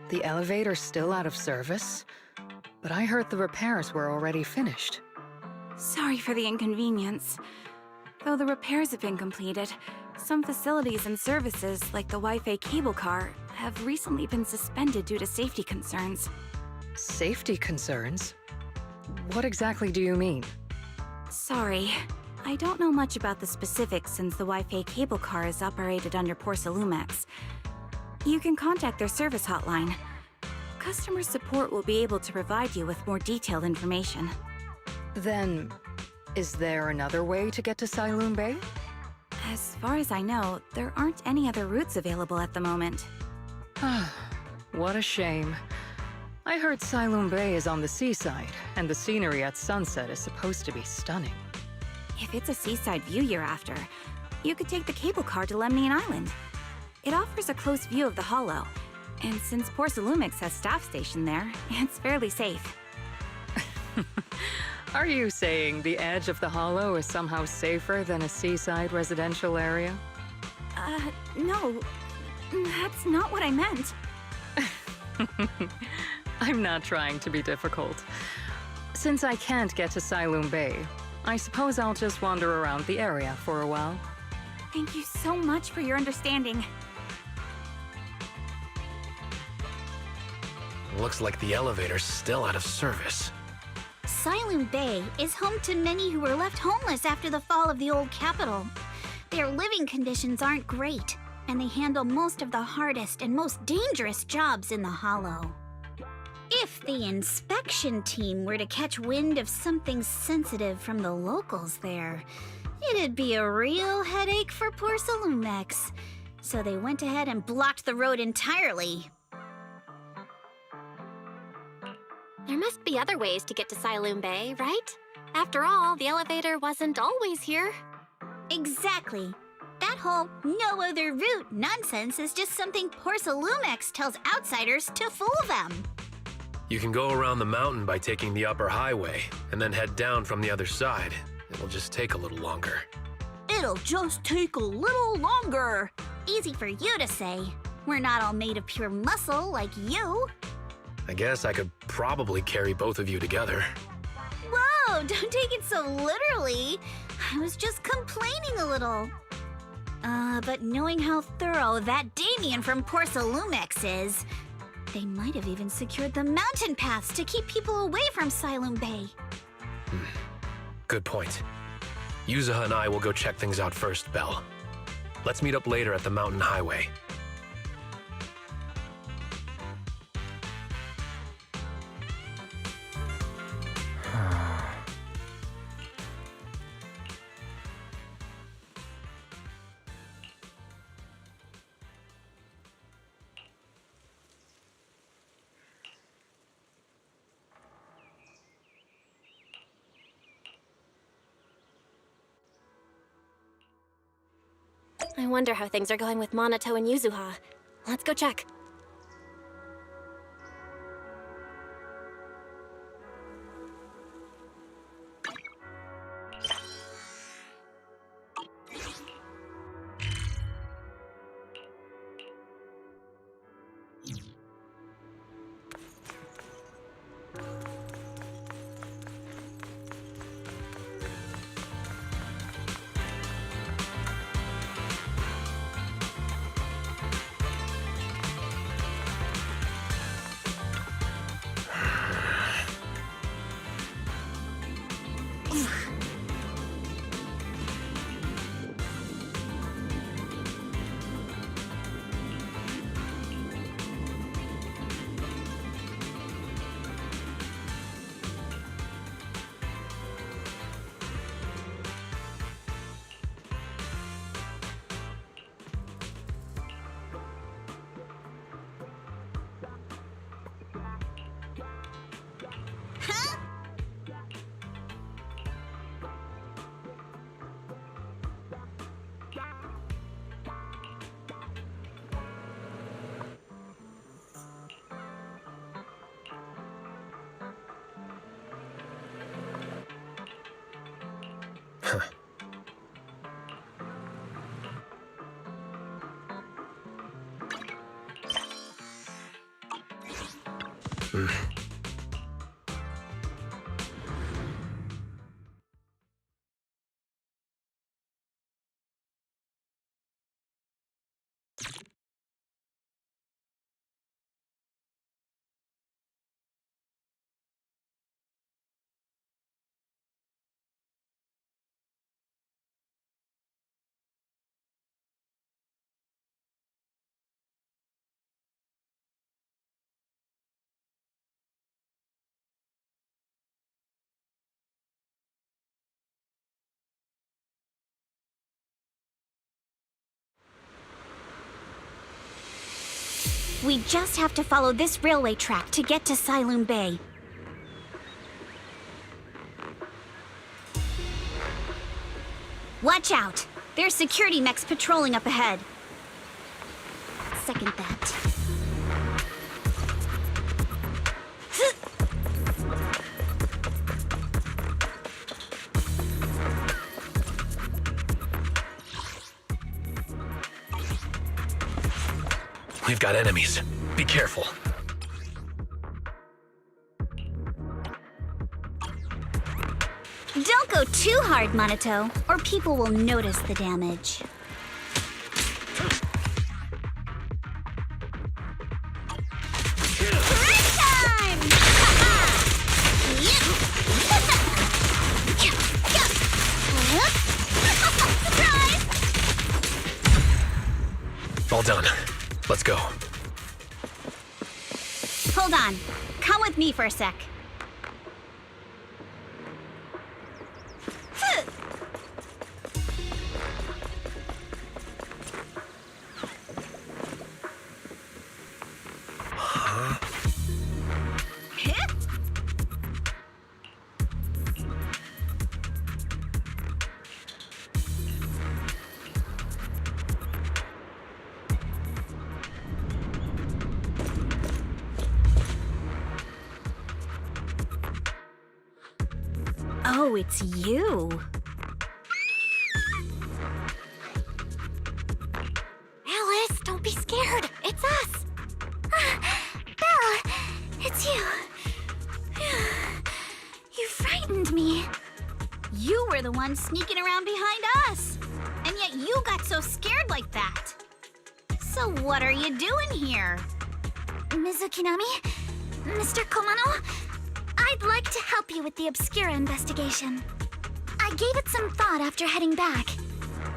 The elevator's still out of service? But I heard the repairs were already finished. Sorry for the inconvenience. Though the repairs have been completed, some facilities and services, like the Wi-Fi cable car, have recently been suspended due to safety concerns. Safety concerns? What exactly do you mean? Sorry. I don't know much about the specifics since the Wi-Fi cable car is operated under Porsalumex. You can contact their service hotline. Customer support will be able to provide you with more detailed information. Then, is there another way to get to Siloon Bay? As far as I know, there aren't any other routes available at the moment. What a shame. I heard Siloon Bay is on the seaside, and the scenery at sunset is supposed to be stunning. If it's a seaside view you're after, you could take the cable car to Lemnian Island. It offers a close view of the Hollow, and since Porsalumex has staff stationed there, it's fairly safe. Are you saying the edge of the Hollow is somehow safer than a seaside residential area? No. That's not what I meant. I'm not trying to be difficult. Since I can't get to Siloon Bay, I suppose I'll just wander around the area for a while. Thank you so much for your understanding. Looks like the elevator's still out of service. Siloon Bay is home to many who were left homeless after the fall of the old capital. Their living conditions aren't great, and they handle most of the hardest and most dangerous jobs in the Hollow. If the inspection team were to catch wind of something sensitive from the locals there, it'd be a real headache for Porsalumex. So they went ahead and blocked the road entirely. There must be other ways to get to Siloon Bay, right? After all, the elevator wasn't always here. Exactly. That whole no other route nonsense is just something Porsalumex tells outsiders to fool them. You can go around the mountain by taking the upper highway, and then head down from the other side. It'll just take a little longer. It'll just take a little longer. Easy for you to say. We're not all made of pure muscle like you. I guess I could probably carry both of you together. Whoa, don't take it so literally. I was just complaining a little. But knowing how thorough that Damien from Porsalumex is, they might have even secured the mountain paths to keep people away from Siloon Bay. Good point. Yuzuha and I will go check things out first, Belle. Let's meet up later at the mountain highway. I wonder how things are going with Monato and Yuzuha. Let's go check. We just have to follow this railway track to get to Siloon Bay. Watch out! There's security mechs patrolling up ahead. Second that. We've got enemies. Be careful. Don't go too hard, Monato, or people will notice the damage. Break time! All done. Let's go. Hold on. Come with me for a sec. Oh, it's you. Alice, don't be scared. It's us. Belle, it's you. You frightened me. You were the one sneaking around behind us. And yet you got so scared like that. So what are you doing here? Mizukinami? Mr. Komano? I'd like to help you with the Obscura investigation. I gave it some thought after heading back.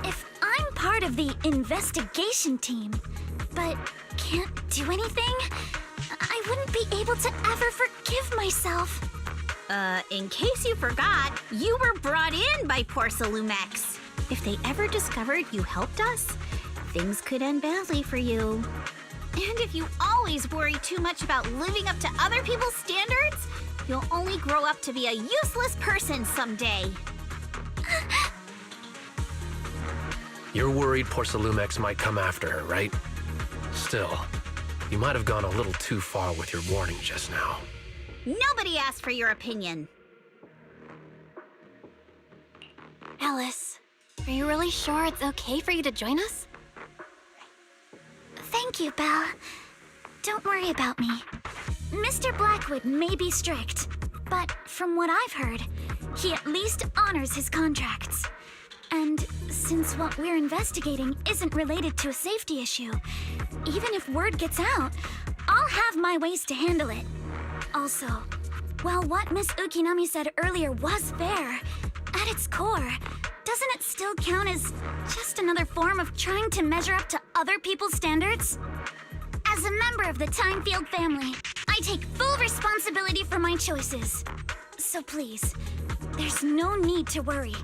If I'm part of the investigation team, but can't do anything, I wouldn't be able to ever forgive myself. In case you forgot, you were brought in by Porcelumex. If they ever discovered you helped us, things could end badly for you. And if you always worry too much about living up to other people's standards, you'll only grow up to be a useless person someday. You're worried Porcelumex might come after her, right? Still, you might have gone a little too far with your warning just now. Nobody asked for your opinion. Alice, are you really sure it's okay for you to join us? Thank you, Belle. Don't worry about me. Mr. Blackwood may be strict, but from what I've heard, he at least honors his contracts. And since what we're investigating isn't related to a safety issue, even if word gets out, I'll have my ways to handle it. Also, while what Miss Ukinami said earlier was fair, at its core, doesn't it still count as just another form of trying to measure up to other people's standards? As a member of the Timefield family, I take full responsibility for my choices. So please, there's no need to worry.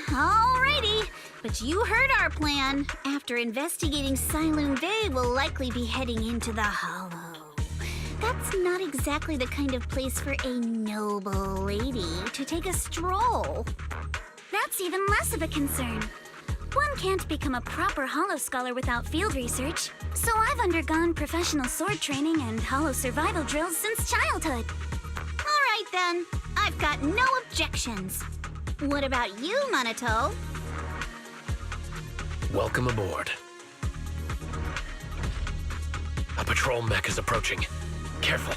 Alrighty, but you heard our plan. After investigating Siloon Bay, we'll likely be heading into the Hollow. That's not exactly the kind of place for a noble lady to take a stroll. That's even less of a concern. One can't become a proper Hollow scholar without field research, so I've undergone professional sword training and Hollow survival drills since childhood. Alright then, I've got no objections. What about you, Monato? Welcome aboard. A patrol mech is approaching. Careful.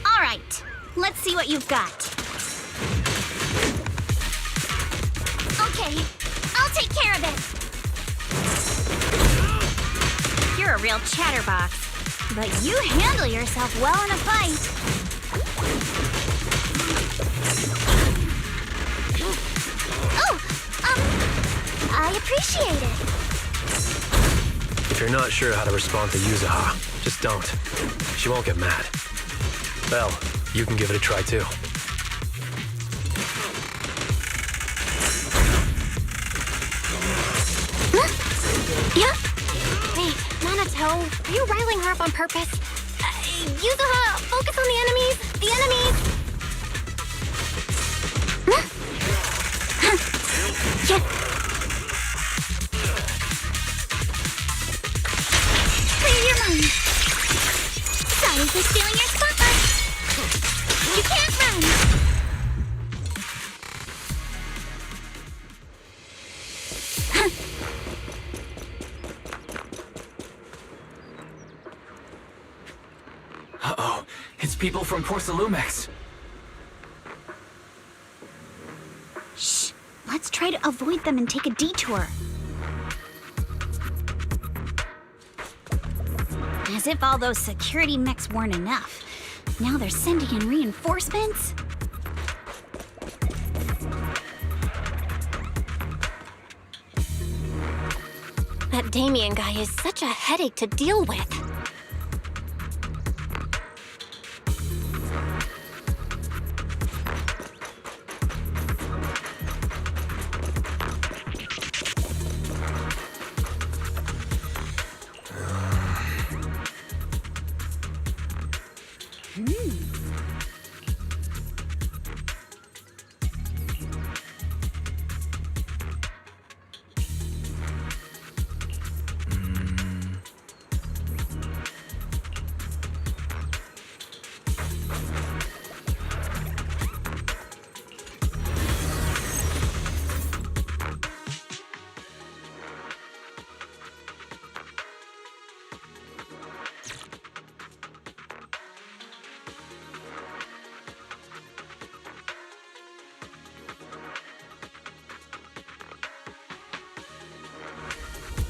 All right, let's see what you've got. Okay, I'll take care of it. You're a real chatterbox, but you handle yourself well in a fight. Oh, I appreciate it. If you're not sure how to respond to Yuzuha, just don't. She won't get mad. Belle, you can give it a try too. Yeah? Wait, Nanato, are you riling her up on purpose? Yuzuha, focus on the enemies! The enemies! Yeah. Clear your mind. Sorry for stealing your spotlight. You can't run. Uh-oh, it's people from Porcelumex. Shh. Let's try to avoid them and take a detour. As if all those security mechs weren't enough. Now they're sending in reinforcements? That Damien guy is such a headache to deal with.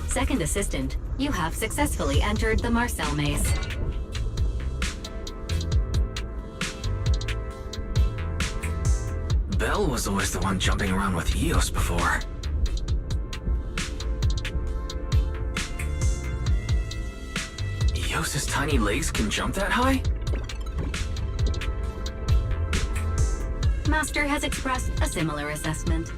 Second assistant, you have successfully entered the Marcel maze. Belle was always the one jumping around with Eos before. Eos's tiny legs can jump that high? Master has expressed a similar assessment.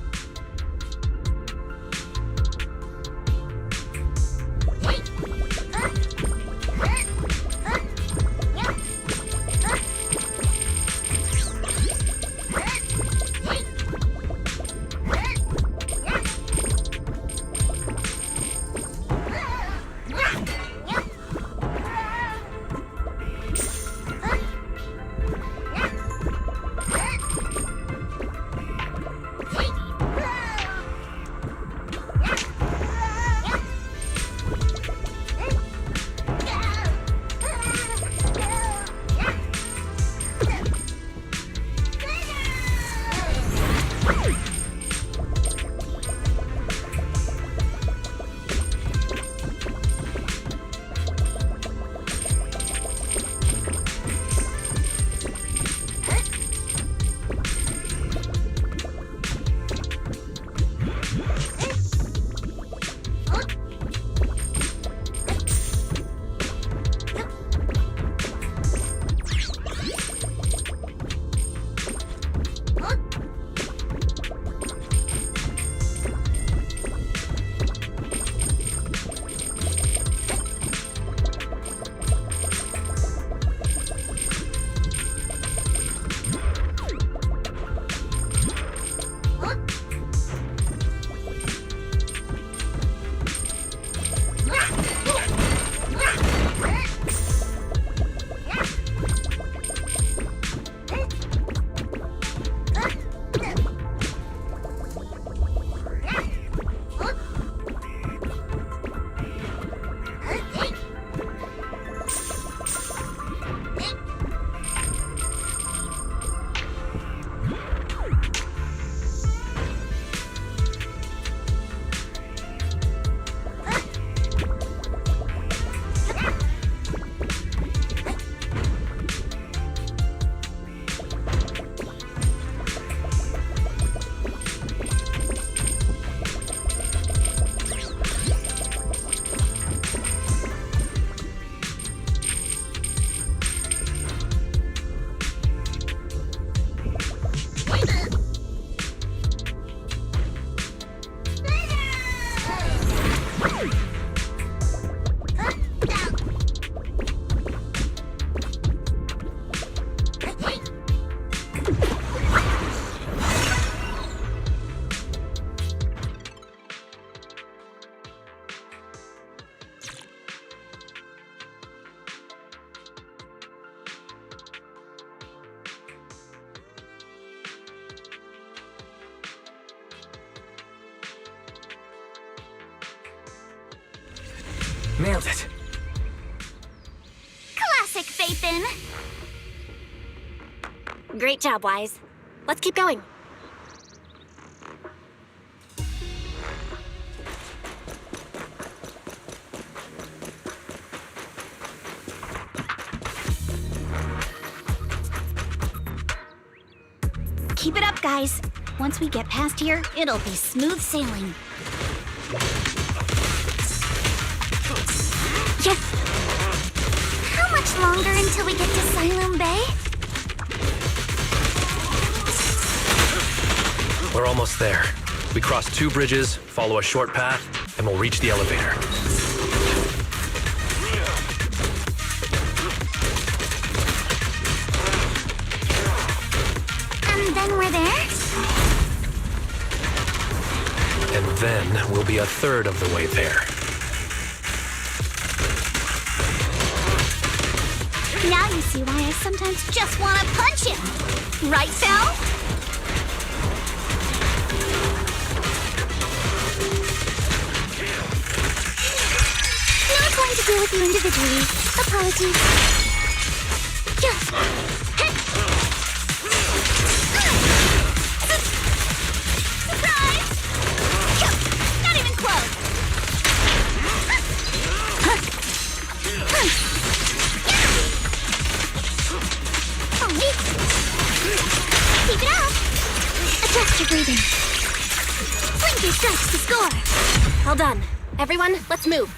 Nailed it. Classic Faithin! Great job, Wise. Let's keep going. Keep it up, guys. Once we get past here, it'll be smooth sailing. Yes. How much longer until we get to Siloam Bay? We're almost there. We cross 2 bridges, follow a short path, and we'll reach the elevator. And then we're there? And then we'll be a third of the way there. Now you see why I sometimes just want to punch him. Right, Sal? Not going to deal with you individually. Apologies. Surprise! Not even close. Keep it up. Adjust your breathing. Blinky strikes to score. Well done. Everyone, let's move.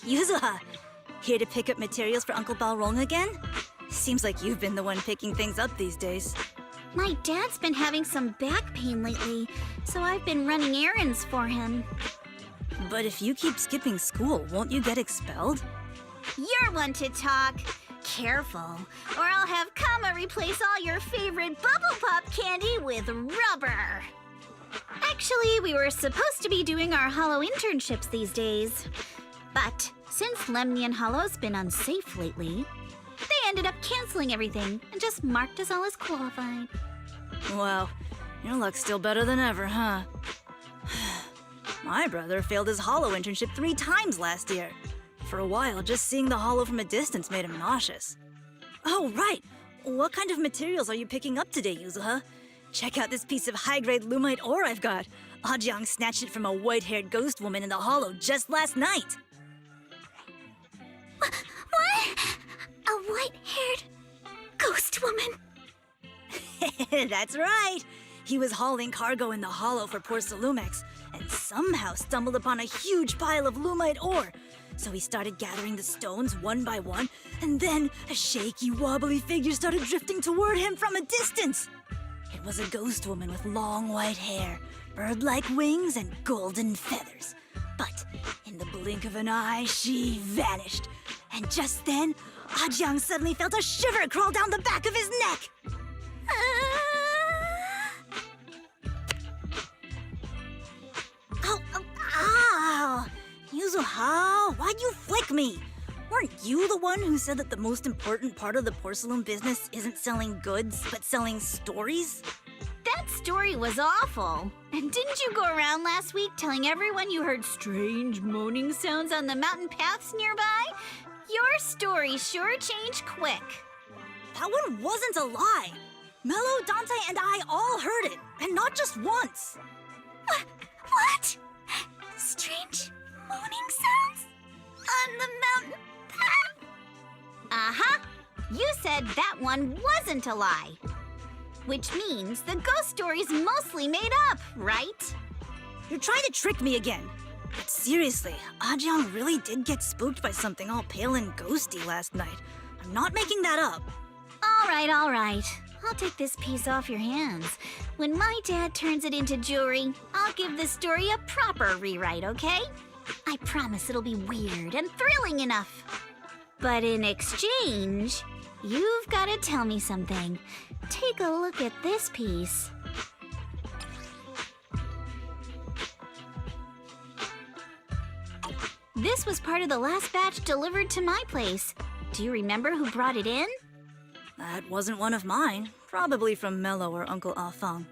Yuzuha, here to pick up materials for Uncle Balrog again? Seems like you've been the one picking things up these days. My dad's been having some back pain lately, so I've been running errands for him. But if you keep skipping school, won't you get expelled? You're one to talk. Careful, or I'll have Kama replace all your favorite Bubble Pop candy with rubber. Actually, we were supposed to be doing our Hollow internships these days. But since Lemnian Hollow's been unsafe lately, they ended up canceling everything and just marked us all as qualified. Wow, your luck's still better than ever, huh? My brother failed his Hollow internship 3 times last year. For a while, just seeing the Hollow from a distance made him nauseous. Oh, right! What kind of materials are you picking up today, Yuzuha? Check out this piece of high-grade lumite ore I've got. Ajiang snatched it from a white-haired ghost woman in the Hollow just last night. What? A white-haired ghost woman? That's right. He was hauling cargo in the hollow for Porcelumex and somehow stumbled upon a huge pile of lumite ore. So he started gathering the stones one by one, and then a shaky, wobbly figure started drifting toward him from a distance. It was a ghost woman with long white hair, bird-like wings, and golden feathers. But in the blink of an eye, she vanished. And just then, Ajiang suddenly felt a shiver crawl down the back of his neck. Ow! Yuzuhao, why'd you flick me? Weren't you the one who said that the most important part of the porcelain business isn't selling goods, but selling stories? That story was awful. And didn't you go around last week telling everyone you heard strange moaning sounds on the mountain paths nearby? Your story sure changed quick. That one wasn't a lie. Mello, Dante, and I all heard it, and not just once. What? Strange moaning sounds? On the mountain path? Uh-huh. You said that one wasn't a lie. Which means the ghost story's mostly made up, right? You're trying to trick me again. But seriously, Ajiang really did get spooked by something all pale and ghosty last night. I'm not making that up. All right. I'll take this piece off your hands. When my dad turns it into jewelry, I'll give this story a proper rewrite, okay? I promise it'll be weird and thrilling enough. But in exchange, you've got to tell me something. Take a look at this piece. This was part of the last batch delivered to my place. Do you remember who brought it in? That wasn't one of mine. Probably from Mello or Uncle Afang.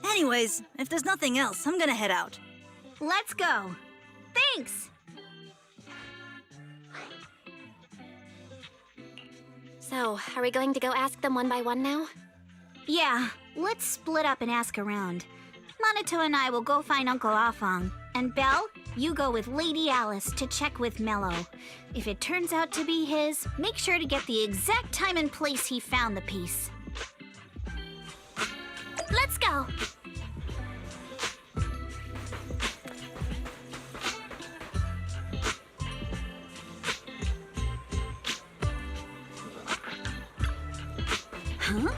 Anyways, if there's nothing else, I'm gonna head out. Let's go. Thanks! So, are we going to go ask them one by one now? Yeah, let's split up and ask around. Monato and I will go find Uncle Afang. And Belle, you go with Lady Alice to check with Mello. If it turns out to be his, make sure to get the exact time and place he found the piece. Let's go. Huh?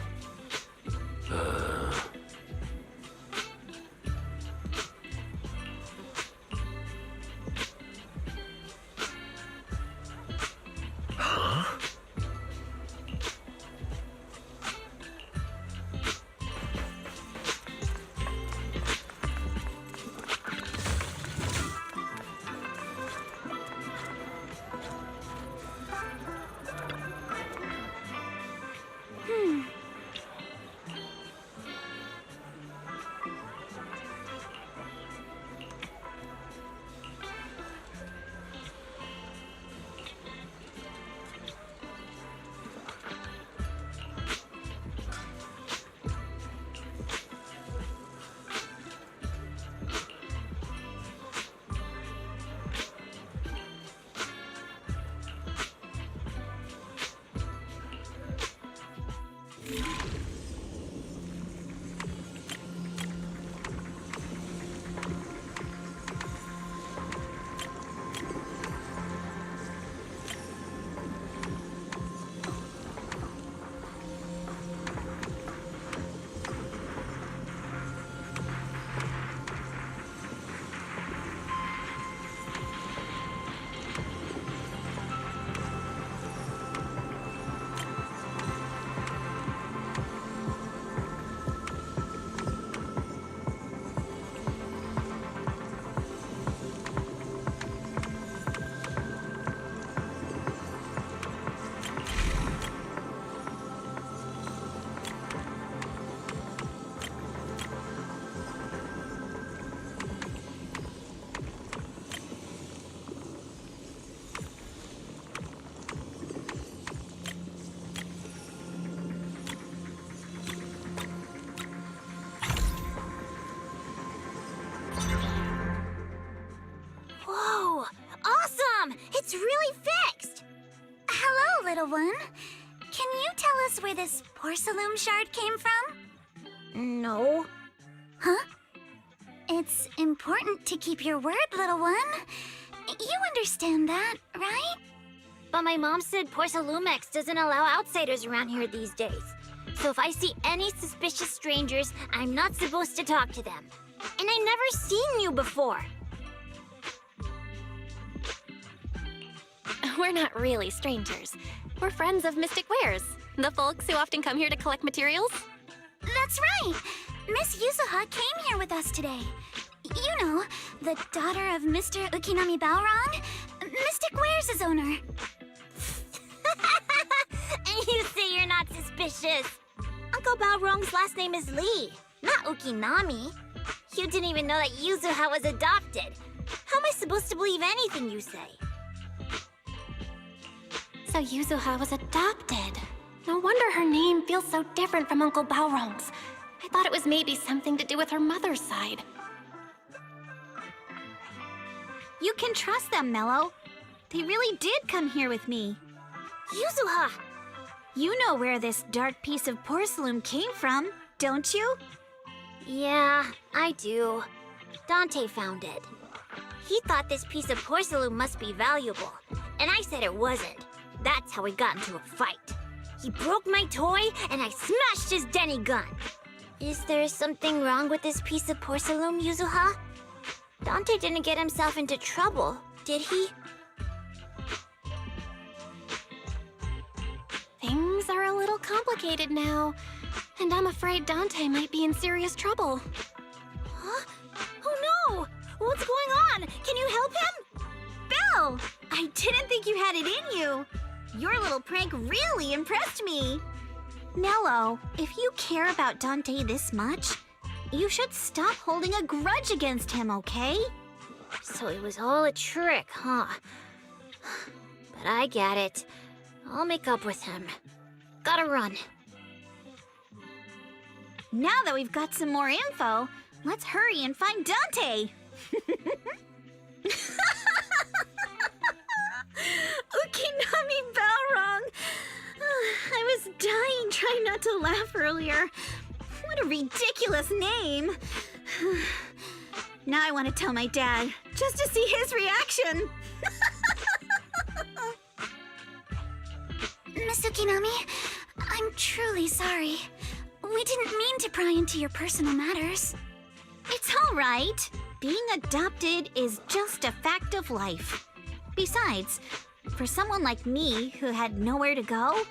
It's really fixed! Hello, little one. Can you tell us where this porcelain shard came from? No. Huh? It's important to keep your word, little one. You understand that, right? But my mom said Porsalumex doesn't allow outsiders around here these days. So if I see any suspicious strangers, I'm not supposed to talk to them. And I never seen you before. We're not really strangers. We're friends of Mystic Wares, the folks who often come here to collect materials. That's right! Miss Yuzuha came here with us today. You know, the daughter of Mr. Ukinami Balrog, Mystic Wares' owner. And you say you're not suspicious. Uncle Balrog's last name is Lee, not Ukinami. You didn't even know that Yuzuha was adopted. How am I supposed to believe anything you say? So Yuzuha was adopted. No wonder her name feels so different from Uncle Balrog's. I thought it was maybe something to do with her mother's side. You can trust them, Mello. They really did come here with me. Yuzuha! You know where this dark piece of porcelain came from, don't you? Yeah, I do. Dante found it. He thought this piece of porcelain must be valuable, and I said it wasn't. That's how we got into a fight. He broke my toy, and I smashed his Denny gun. Is there something wrong with this piece of porcelain, Yuzuha? Dante didn't get himself into trouble, did he? Things are a little complicated now, and I'm afraid Dante might be in serious trouble. Huh? Oh no! What's going on? Can you help him? Belle! I didn't think you had it in you. Your little prank really impressed me. Nello, if you care about Dante this much, you should stop holding a grudge against him, okay? So it was all a trick, huh? But I get it. I'll make up with him. Gotta run. Now that we've got some more info, let's hurry and find Dante. Ukinami Balrog! I was dying trying not to laugh earlier. What a ridiculous name. Now I want to tell my dad, just to see his reaction. Miss Ukinami, I'm truly sorry. We didn't mean to pry into your personal matters. It's all right. Being adopted is just a fact of life. Besides, for someone like me who had nowhere to go,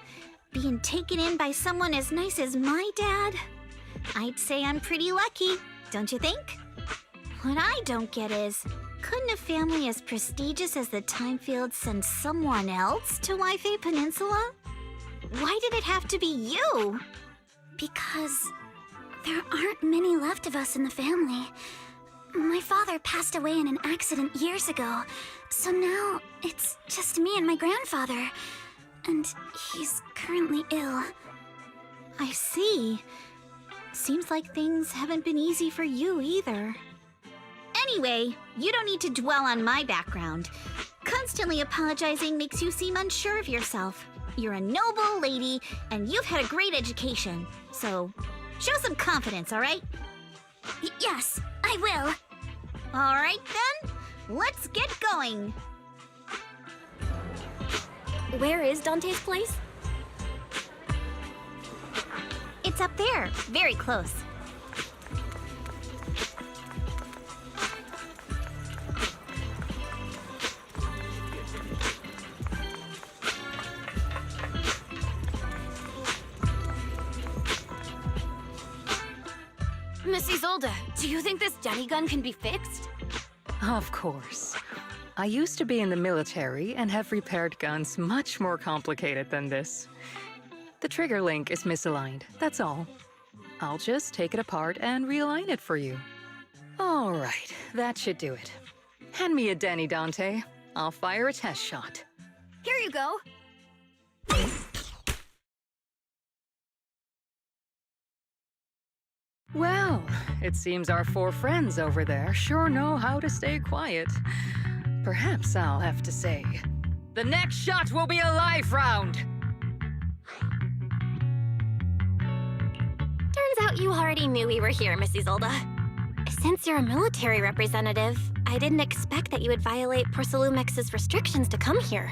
being taken in by someone as nice as my dad, I'd say I'm pretty lucky, don't you think? What I don't get is, couldn't a family as prestigious as the Timefields send someone else to Wi-Fi Peninsula? Why did it have to be you? Because there aren't many left of us in the family. My father passed away in an accident years ago, so now it's just me and my grandfather. And he's currently ill. I see. Seems like things haven't been easy for you either. Anyway, you don't need to dwell on my background. Constantly apologizing makes you seem unsure of yourself. You're a noble lady, and you've had a great education. So, show some confidence, all right? Yes, I will. All right, then. Let's get going. Where is Dante's place? It's up there, very close. Miss Isolde, do you think this Denny gun can be fixed? Of course. I used to be in the military and have repaired guns much more complicated than this. The trigger link is misaligned, that's all. I'll just take it apart and realign it for you. All right, that should do it. Hand me a Denny, Dante. I'll fire a test shot. Here you go. Well, it seems our four friends over there sure know how to stay quiet. Perhaps I'll have to say, the next shot will be a live round! Turns out thought you already knew we were here, Miss Isolde. Since you're a military representative, I didn't expect that you would violate Porcelumex's restrictions to come here.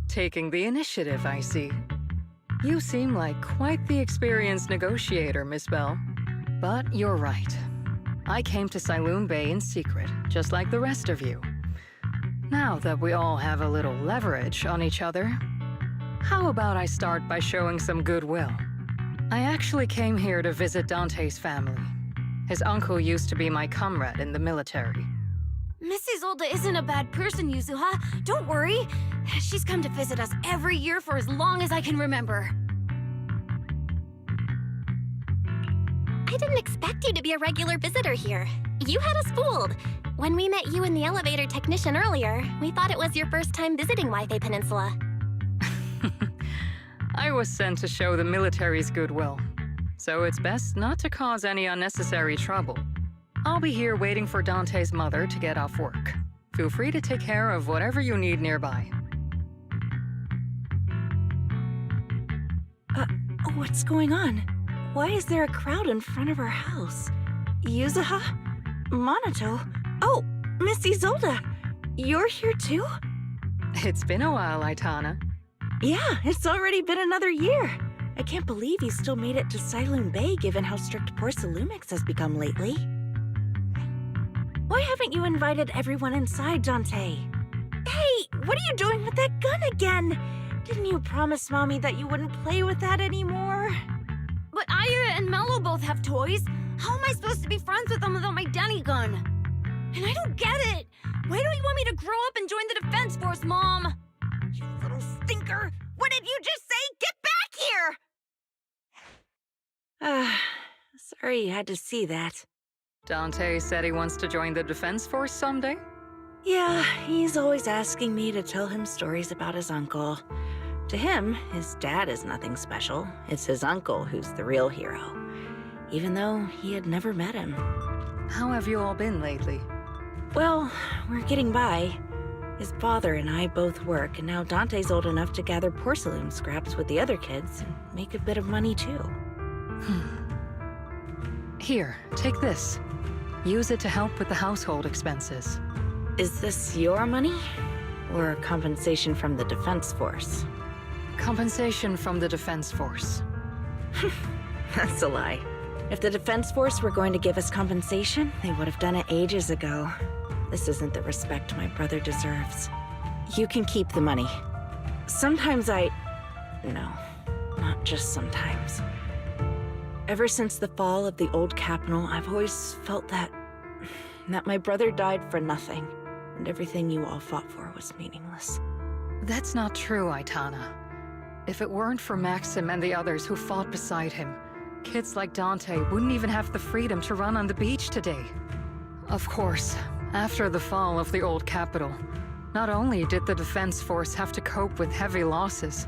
Taking the initiative, I see. You seem like quite the experienced negotiator, Miss Bell. But you're right. I came to Siloon Bay in secret, just like the rest of you. Now that we all have a little leverage on each other, how about I start by showing some goodwill? I actually came here to visit Dante's family. His uncle used to be my comrade in the military. Miss Isolde isn't a bad person, Yuzuha. Don't worry. She's come to visit us every year for as long as I can remember. I didn't expect you to be a regular visitor here. You had us fooled. When we met you and the elevator technician earlier, we thought it was your first time visiting Waifei Peninsula. I was sent to show the military's goodwill, so it's best not to cause any unnecessary trouble. I'll be here waiting for Dante's mother to get off work. Feel free to take care of whatever you need nearby. What's going on? Why is there a crowd in front of our house? Yuzuha? Monato? Oh, Miss Isolde! You're here too? It's been a while, Aitana. Yeah, it's already been another year. I can't believe you still made it to Siloon Bay given how strict Porcelumix has become lately. Why haven't you invited everyone inside, Dante? Hey, what are you doing with that gun again? Didn't you promise Mommy that you wouldn't play with that anymore? But Aya and Mello both have toys. How am I supposed to be friends with them without my Denny gun? And I don't get it. Why don't you want me to grow up and join the Defense Force, Mom? You little stinker! What did you just say? Get back here! Sorry you had to see that. Dante said he wants to join the Defense Force someday? Yeah, he's always asking me to tell him stories about his uncle. To him, his dad is nothing special. It's his uncle who's the real hero, even though he had never met him. How have you all been lately? Well, we're getting by. His father and I both work, and now Dante's old enough to gather porcelain scraps with the other kids and make a bit of money too. Here, take this. Use it to help with the household expenses. Is this your money? Or compensation from the Defense Force? Compensation from the Defense Force. That's a lie. If the Defense Force were going to give us compensation, they would have done it ages ago. This isn't the respect my brother deserves. You can keep the money. Sometimes No, not just sometimes. Ever since the fall of the old capital, I've always felt that my brother died for nothing, and everything you all fought for was meaningless. That's not true, Aitana. If it weren't for Maxim and the others who fought beside him, kids like Dante wouldn't even have the freedom to run on the beach today. Of course, after the fall of the old capital, not only did the Defense Force have to cope with heavy losses,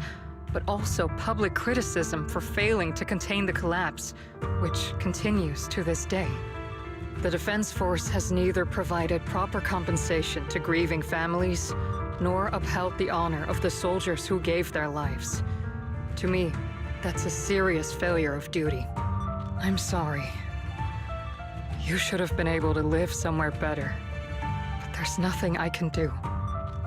but also public criticism for failing to contain the collapse, which continues to this day. The Defense Force has neither provided proper compensation to grieving families, nor upheld the honor of the soldiers who gave their lives. To me, that's a serious failure of duty. I'm sorry. You should have been able to live somewhere better, but there's nothing I can do.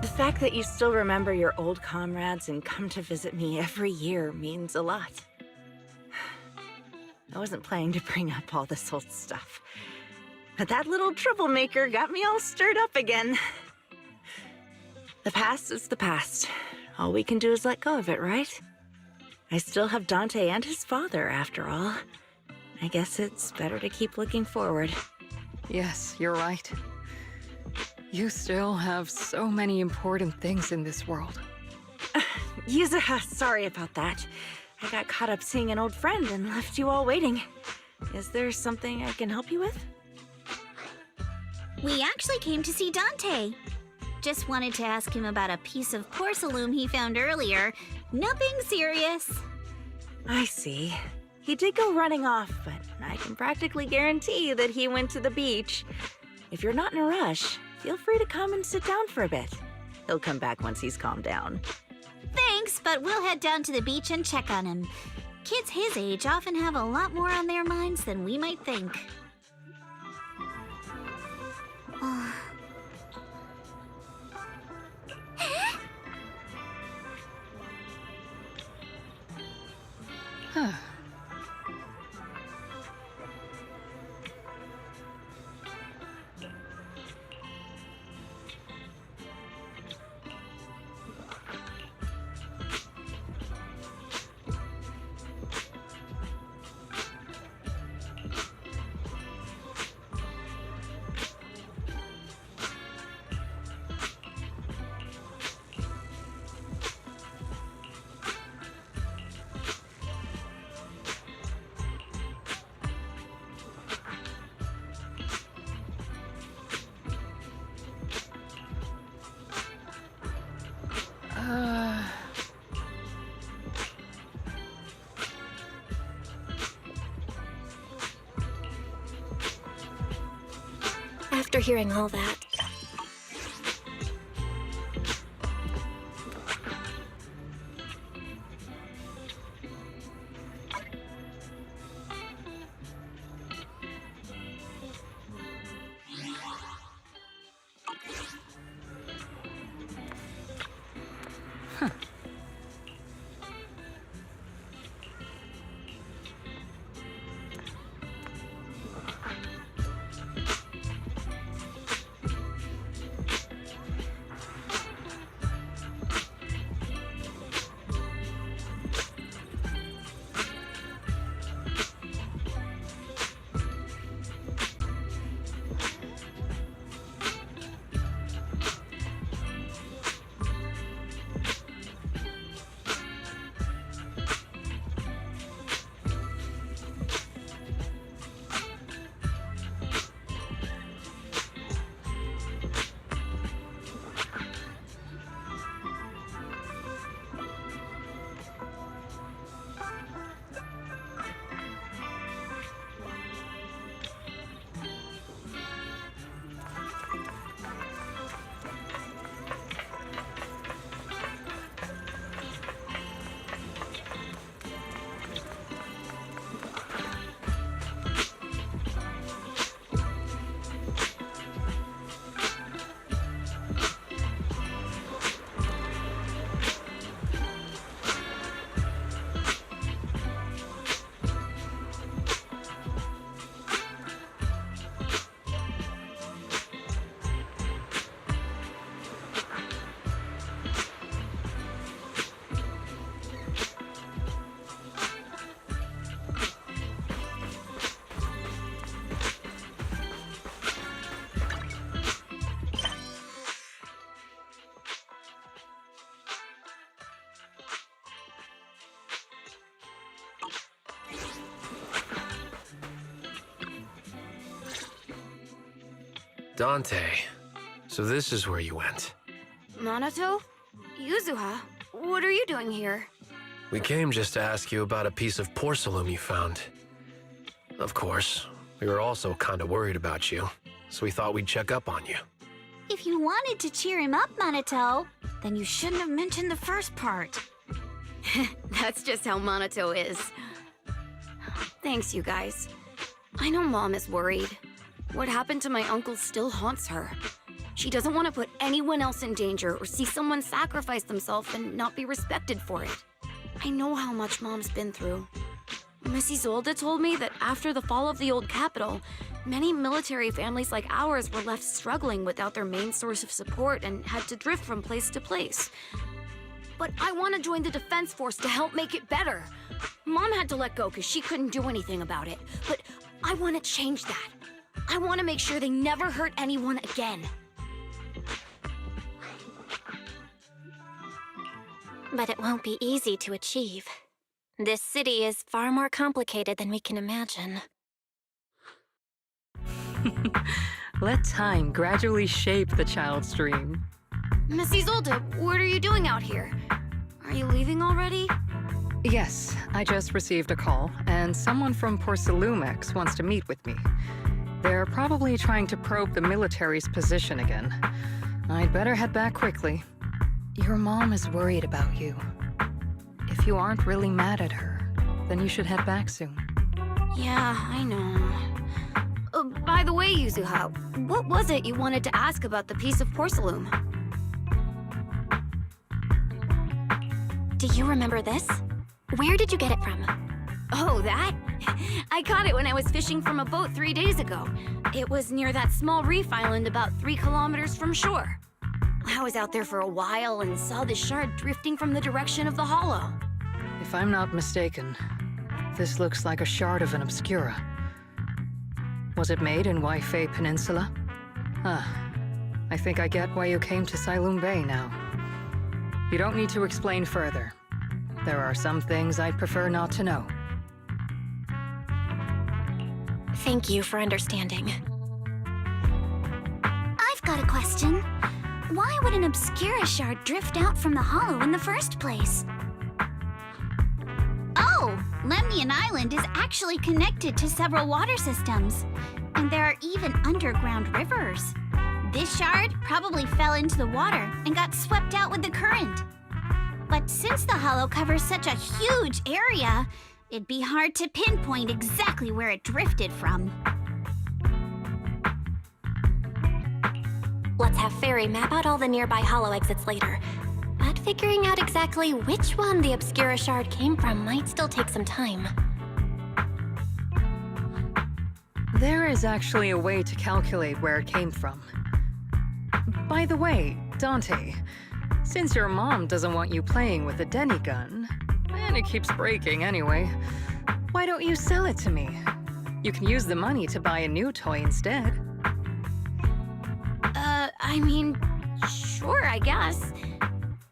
The fact that you still remember your old comrades and come to visit me every year means a lot. I wasn't planning to bring up all this old stuff, but that little troublemaker got me all stirred up again. The past is the past. All we can do is let go of it, right? I still have Dante and his father, after all. I guess it's better to keep looking forward. Yes, you're right. You still have so many important things in this world. Yuzuha, sorry about that. I got caught up seeing an old friend and left you all waiting. Is there something I can help you with? We actually came to see Dante. Just wanted to ask him about a piece of porcelain he found earlier. Nothing serious. I see. He did go running off, but I can practically guarantee that he went to the beach. If you're not in a rush, feel free to come and sit down for a bit. He'll come back once he's calmed down. Thanks, but we'll head down to the beach and check on him. Kids his age often have a lot more on their minds than we might think. Huh. After hearing all that, Dante, so this is where you went. Minato? Yuzuha? What are you doing here? We came just to ask you about a piece of porcelain you found. Of course, we were also kinda worried about you, so we thought we'd check up on you. If you wanted to cheer him up, Minato, then you shouldn't have mentioned the first part. That's just how Minato is. Thanks, you guys. I know Mom is worried. What happened to my uncle still haunts her. She doesn't want to put anyone else in danger or see someone sacrifice themselves and not be respected for it. I know how much Mom's been through. Miss Isolde told me that after the fall of the old capital, many military families like ours were left struggling without their main source of support and had to drift from place to place. But I want to join the defense force to help make it better. Mom had to let go because she couldn't do anything about it. But I want to change that. I want to make sure they never hurt anyone again. but it won't be easy to achieve. This city is far more complicated than we can imagine. Let time gradually shape the child's dream. Miss Isolde, what are you doing out here? Are you leaving already? Yes, I just received a call, and someone from Porcelumex wants to meet with me. They're probably trying to probe the military's position again. I'd better head back quickly. Your mom is worried about you. If you aren't really mad at her, then you should head back soon. Yeah, I know. By the way, Yuzuha, what was it you wanted to ask about the piece of porcelain? Do you remember this? Where did you get it from? Oh, that? I caught it when I was fishing from a boat 3 days ago. It was near that small reef island about 3 kilometers from shore. I was out there for a while and saw the shard drifting from the direction of the hollow. If I'm not mistaken, this looks like a shard of an Obscura. Was it made in Waifei Peninsula? I think I get why you came to Siloam Bay now. You don't need to explain further. There are some things I'd prefer not to know. Thank you for understanding. I've got a question. Why would an Obscura shard drift out from the hollow in the first place? Oh, Lemnian Island is actually connected to several water systems, and there are even underground rivers. This shard probably fell into the water and got swept out with the current. But since the hollow covers such a huge area, it'd be hard to pinpoint exactly where it drifted from. Let's have Fairy map out all the nearby hollow exits later. But figuring out exactly which one the Obscura shard came from might still take some time. There is actually a way to calculate where it came from. By the way, Dante, since your mom doesn't want you playing with a Denny gun, and it keeps breaking anyway, why don't you sell it to me? You can use the money to buy a new toy instead. I mean, sure, I guess.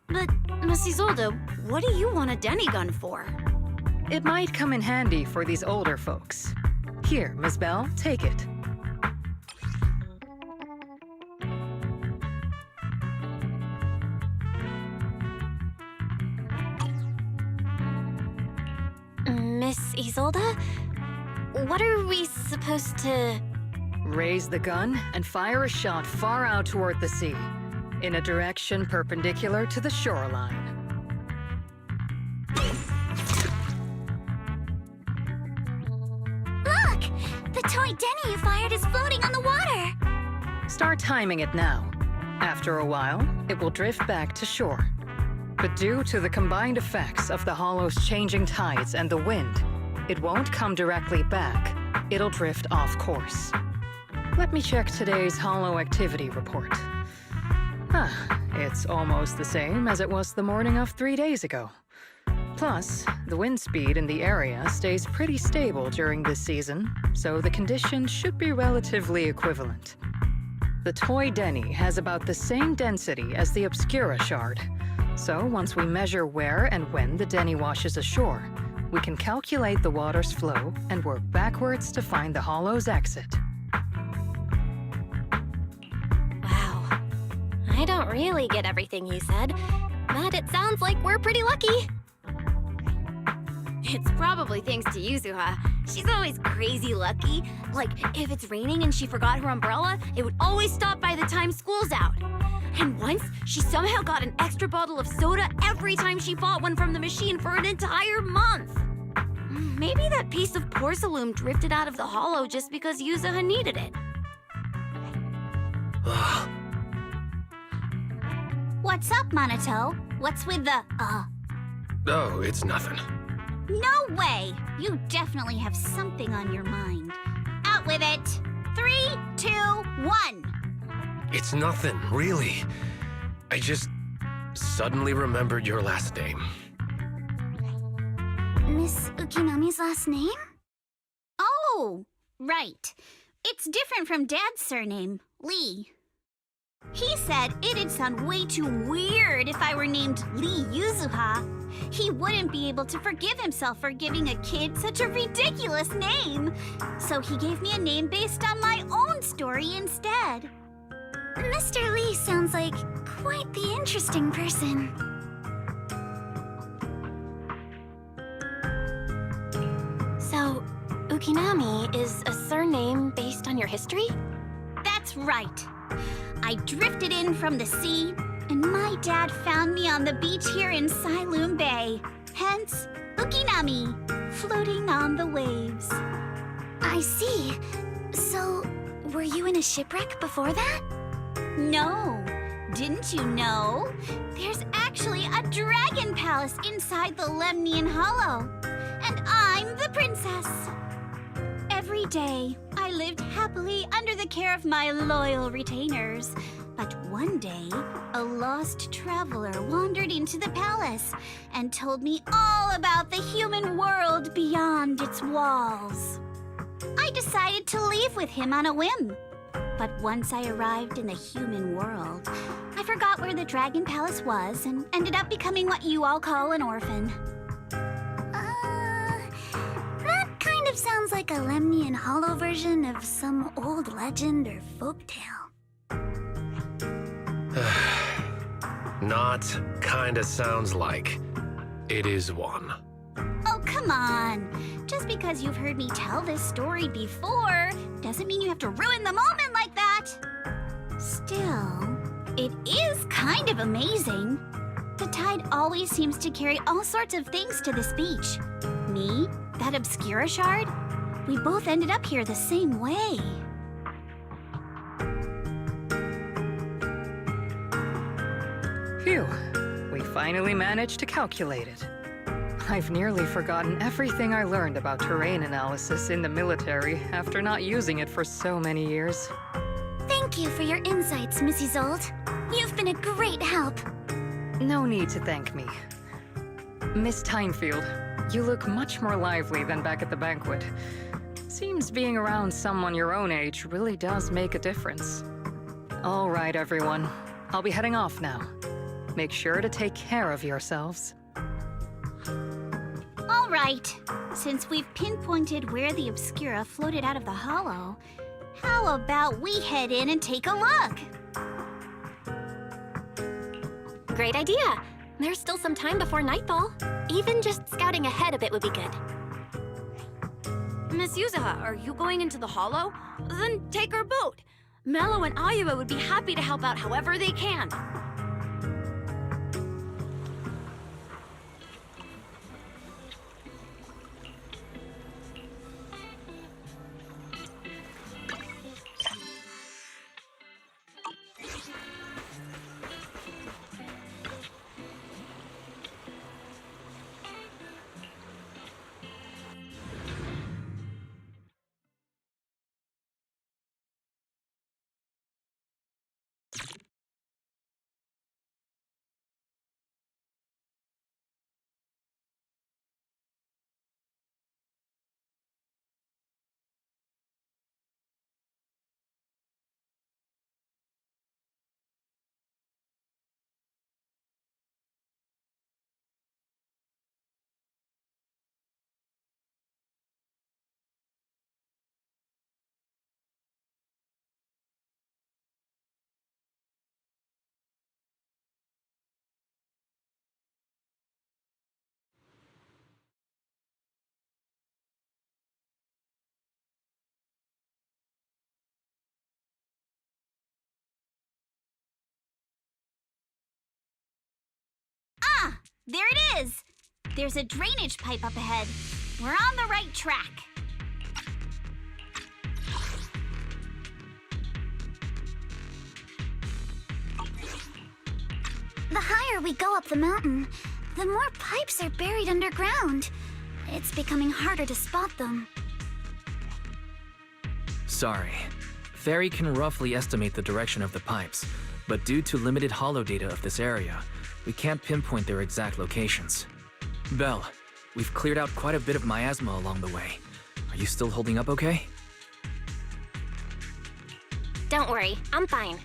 But, Miss Isolde, what do you want a Denny gun for? It might come in handy for these older folks. Here, Miss Bell, take it. Miss Isolde? What are we supposed to... Raise the gun and fire a shot far out toward the sea, in a direction perpendicular to the shoreline. Look! The toy Denny you fired is floating on the water! Start timing it now. After a while, it will drift back to shore. But due to the combined effects of the hollow's changing tides and the wind, it won't come directly back. It'll drift off course. Let me check today's hollow activity report. It's almost the same as it was the morning of 3 days ago. Plus, the wind speed in the area stays pretty stable during this season, so the conditions should be relatively equivalent. The toy Denny has about the same density as the Obscura shard, so once we measure where and when the Denny washes ashore, we can calculate the water's flow and work backwards to find the hollow's exit. Wow. I don't really get everything you said, but it sounds like we're pretty lucky. It's probably thanks to Yuzuha. She's always crazy lucky. Like, if it's raining and she forgot her umbrella, it would always stop by the time school's out. And once, she somehow got an extra bottle of soda every time she bought one from the machine for an entire month. Maybe that piece of porcelain drifted out of the hollow just because Yuzuha needed it. What's up, Monato? What's with the, Oh, it's nothing. No way! You definitely have something on your mind. Out with it! 3, 2, 1! It's nothing, really. I just suddenly remembered your last name. Miss Ukinami's last name? Oh, right. It's different from Dad's surname, Lee. He said it'd sound way too weird if I were named Lee Yuzuha. He wouldn't be able to forgive himself for giving a kid such a ridiculous name. So he gave me a name based on my own story instead. Mr. Lee sounds like quite the interesting person. So, Ukinami is a surname based on your history? That's right. I drifted in from the sea, and my dad found me on the beach here in Siloam Bay. Hence, Ukinami. floating on the waves. I see. So, were you in a shipwreck before that? No. Didn't you know? There's actually a dragon palace inside the Lemnian Hollow. And I'm the princess. Every day, I lived happily under the care of my loyal retainers. But one day, a lost traveler wandered into the palace and told me all about the human world beyond its walls. I decided to leave with him on a whim. But once I arrived in the human world, I forgot where the Dragon Palace was and ended up becoming what you all call an orphan. That kind of sounds like a Lemnian Hollow version of some old legend or folktale. Not kinda sounds like. It is one. Oh, come on. Just because you've heard me tell this story before doesn't mean you have to ruin the moment like that. Still, it is kind of amazing. The tide always seems to carry all sorts of things to this beach. Me, that Obscura shard, we both ended up here the same way. Phew, we finally managed to calculate it. I've nearly forgotten everything I learned about terrain analysis in the military after not using it for so many years. Thank you for your insights, Missy Zolt. You've been a great help. No need to thank me. Miss Tynefield, you look much more lively than back at the banquet. Seems being around someone your own age really does make a difference. All right, everyone. I'll be heading off now. Make sure to take care of yourselves. All right. Since we've pinpointed where the Obscura floated out of the hollow, how about we head in and take a look? Great idea. There's still some time before nightfall. Even just scouting ahead a bit would be good. Miss Yuzaha, are you going into the hollow? Then take our boat. Mello and Ayuba would be happy to help out however they can. Ah, there it is. There's a drainage pipe up ahead. We're on the right track. The higher we go up the mountain, the more pipes are buried underground. It's becoming harder to spot them. Sorry. Fairy can roughly estimate the direction of the pipes, but due to limited holo data of this area, we can't pinpoint their exact locations. Belle, we've cleared out quite a bit of miasma along the way. Are you still holding up okay? Don't worry, I'm fine.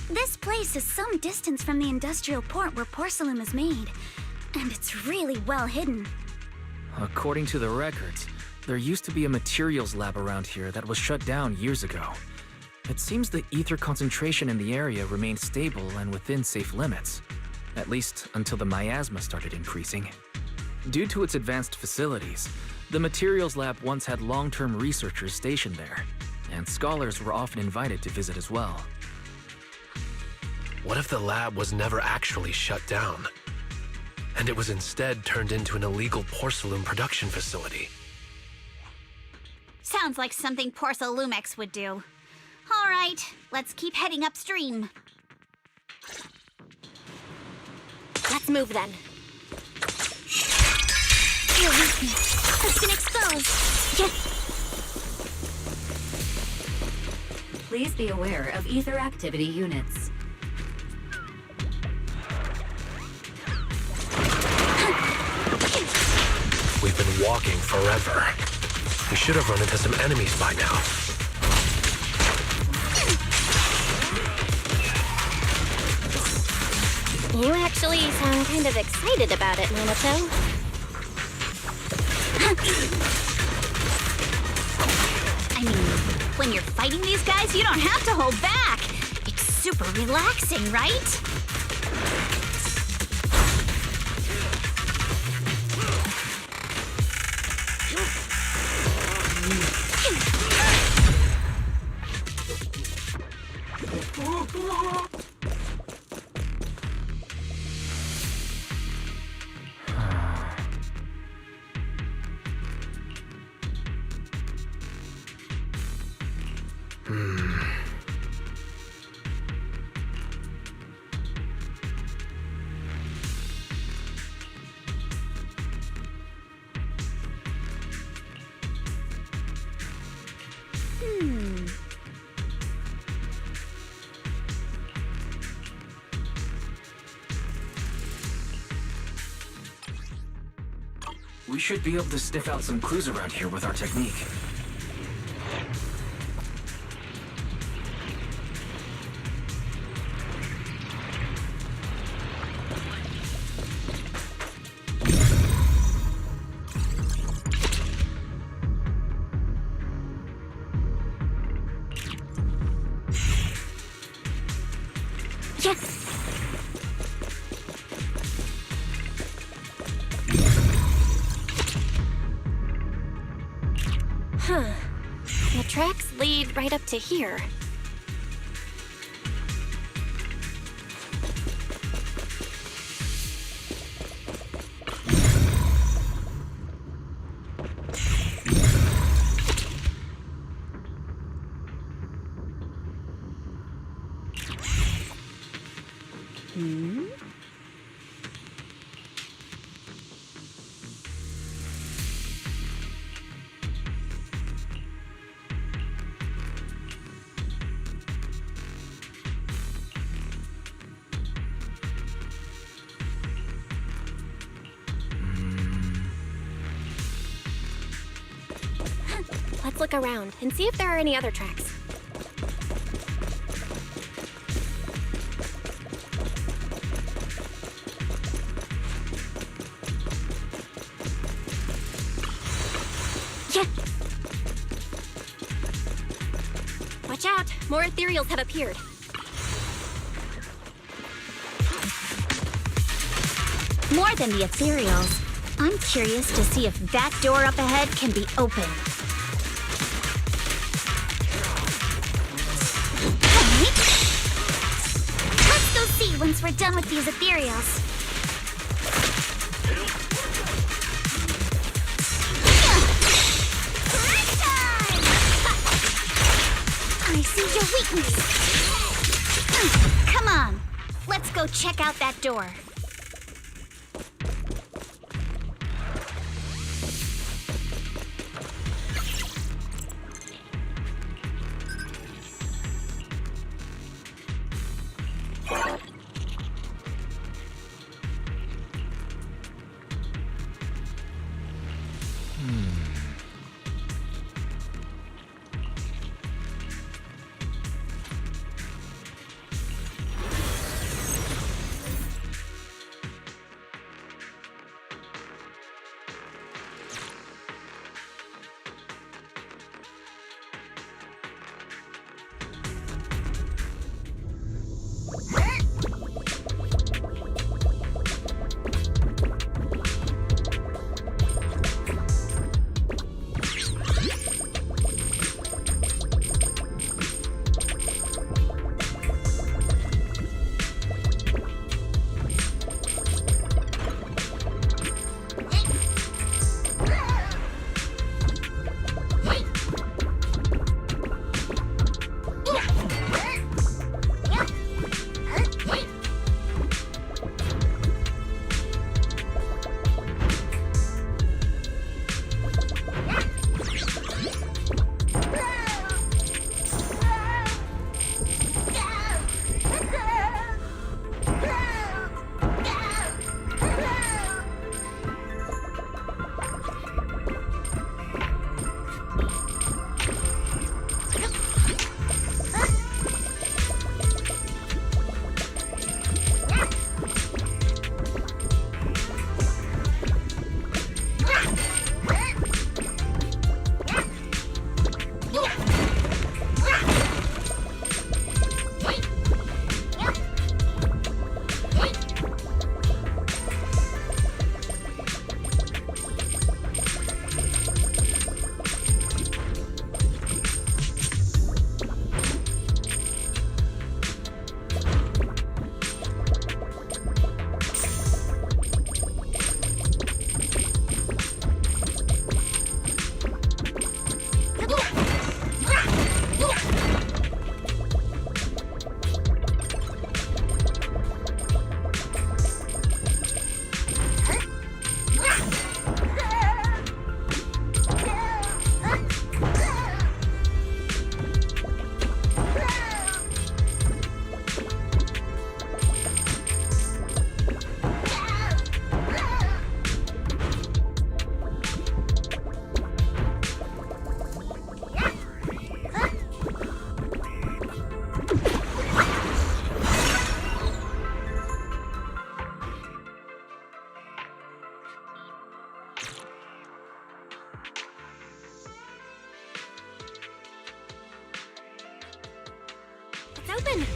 This place is some distance from the industrial port where porcelain is made, and it's really well hidden. According to the records, there used to be a materials lab around here that was shut down years ago. It seems the ether concentration in the area remained stable and within safe limits, at least until the miasma started increasing. Due to its advanced facilities, the materials lab once had long-term researchers stationed there, and scholars were often invited to visit as well. What if the lab was never actually shut down? and it was instead turned into an illegal porcelain production facility. Sounds like something Porcelumex would do. All right, let's keep heading upstream. Let's move then. Your weakness has been exposed. Please be aware of ether activity units. We've been walking forever. We should have run into some enemies by now. You actually sound kind of excited about it, Minato. I mean, when you're fighting these guys, you don't have to hold back. It's super relaxing, right? We should be able to sniff out some clues around here with our technique. Huh. The tracks lead right up to here. Let's look around and see if there are any other tracks. Yeah. Watch out! More ethereals have appeared. More than the ethereals, I'm curious to see if that door up ahead can be opened. Let's go see once we're done with these ethereals. I see your weakness. Come on, let's go check out that door.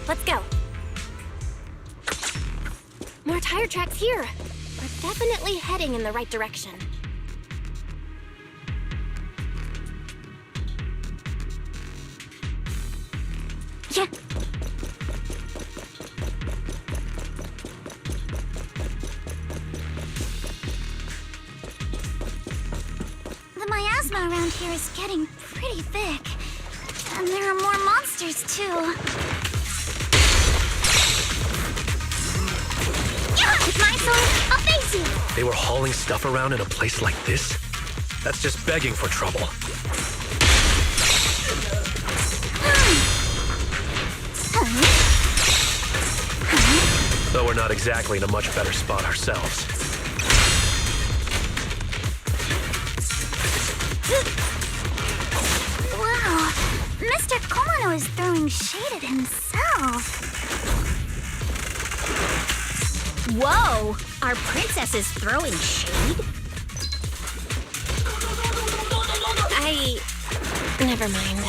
let's go. More tire tracks here. We're definitely heading in the right direction. Yeah. The miasma around here is getting pretty thick. And there are more monsters, too. With my sword, I'll face you! They were hauling stuff around in a place like this? That's just begging for trouble. Though we're not exactly in a much better spot ourselves. Wow, Mr. Komano is throwing shade at himself. Whoa! Our princess is throwing shade? Never mind.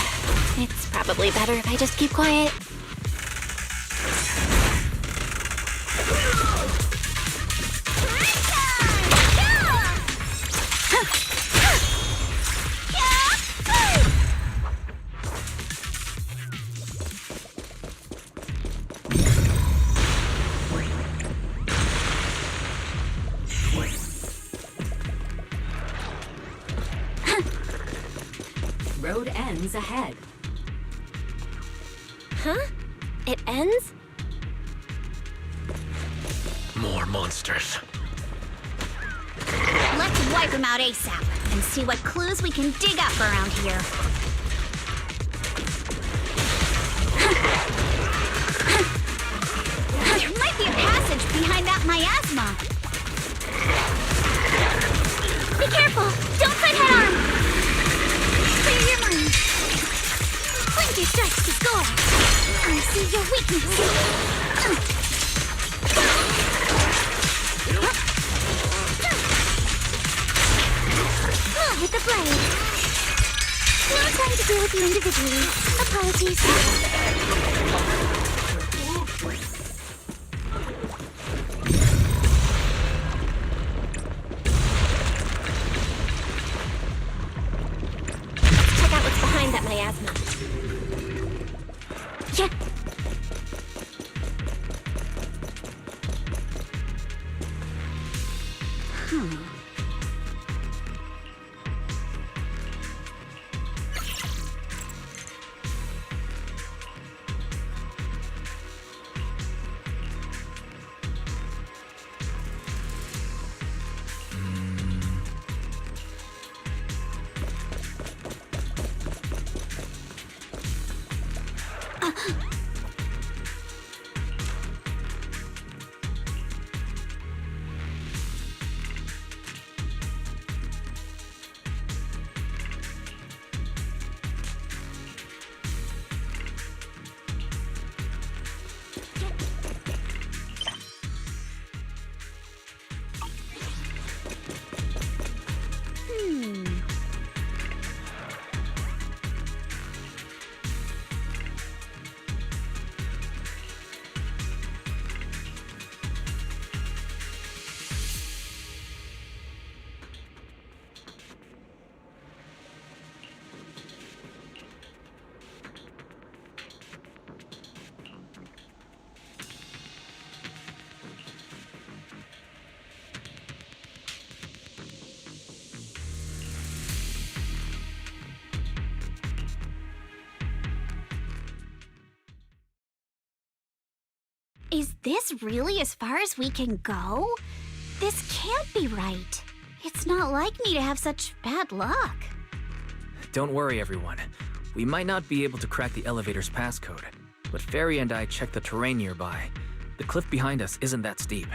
It's probably better if I just keep quiet. Road ends ahead. Huh? It ends? More monsters. Let's wipe them out ASAP and see what clues we can dig up around here. There might be a passage behind that miasma. Be careful! Don't fight head-on! Clear your mind. Plenty strikes to score. I see your weakness. With the blade. No time to deal with you individually. Apologies. Check out what's behind that miasma. Yeah. Is this really as far as we can go? This can't be right. It's not like me to have such bad luck. Don't worry, everyone. We might not be able to crack the elevator's passcode, but Fairy and I checked the terrain nearby. The cliff behind us isn't that steep.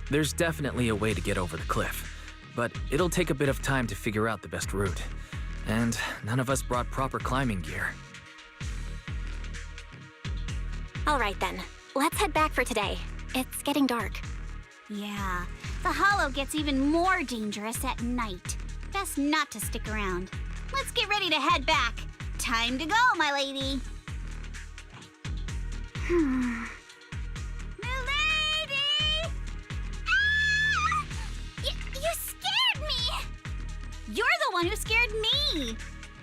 There's definitely a way to get over the cliff, but it'll take a bit of time to figure out the best route. And none of us brought proper climbing gear. All right then, let's head back for today. It's getting dark. Yeah, the hollow gets even more dangerous at night. Best not to stick around. Let's get ready to head back. Time to go, my lady. Milady! Ah! You scared me! You're the one who scared me!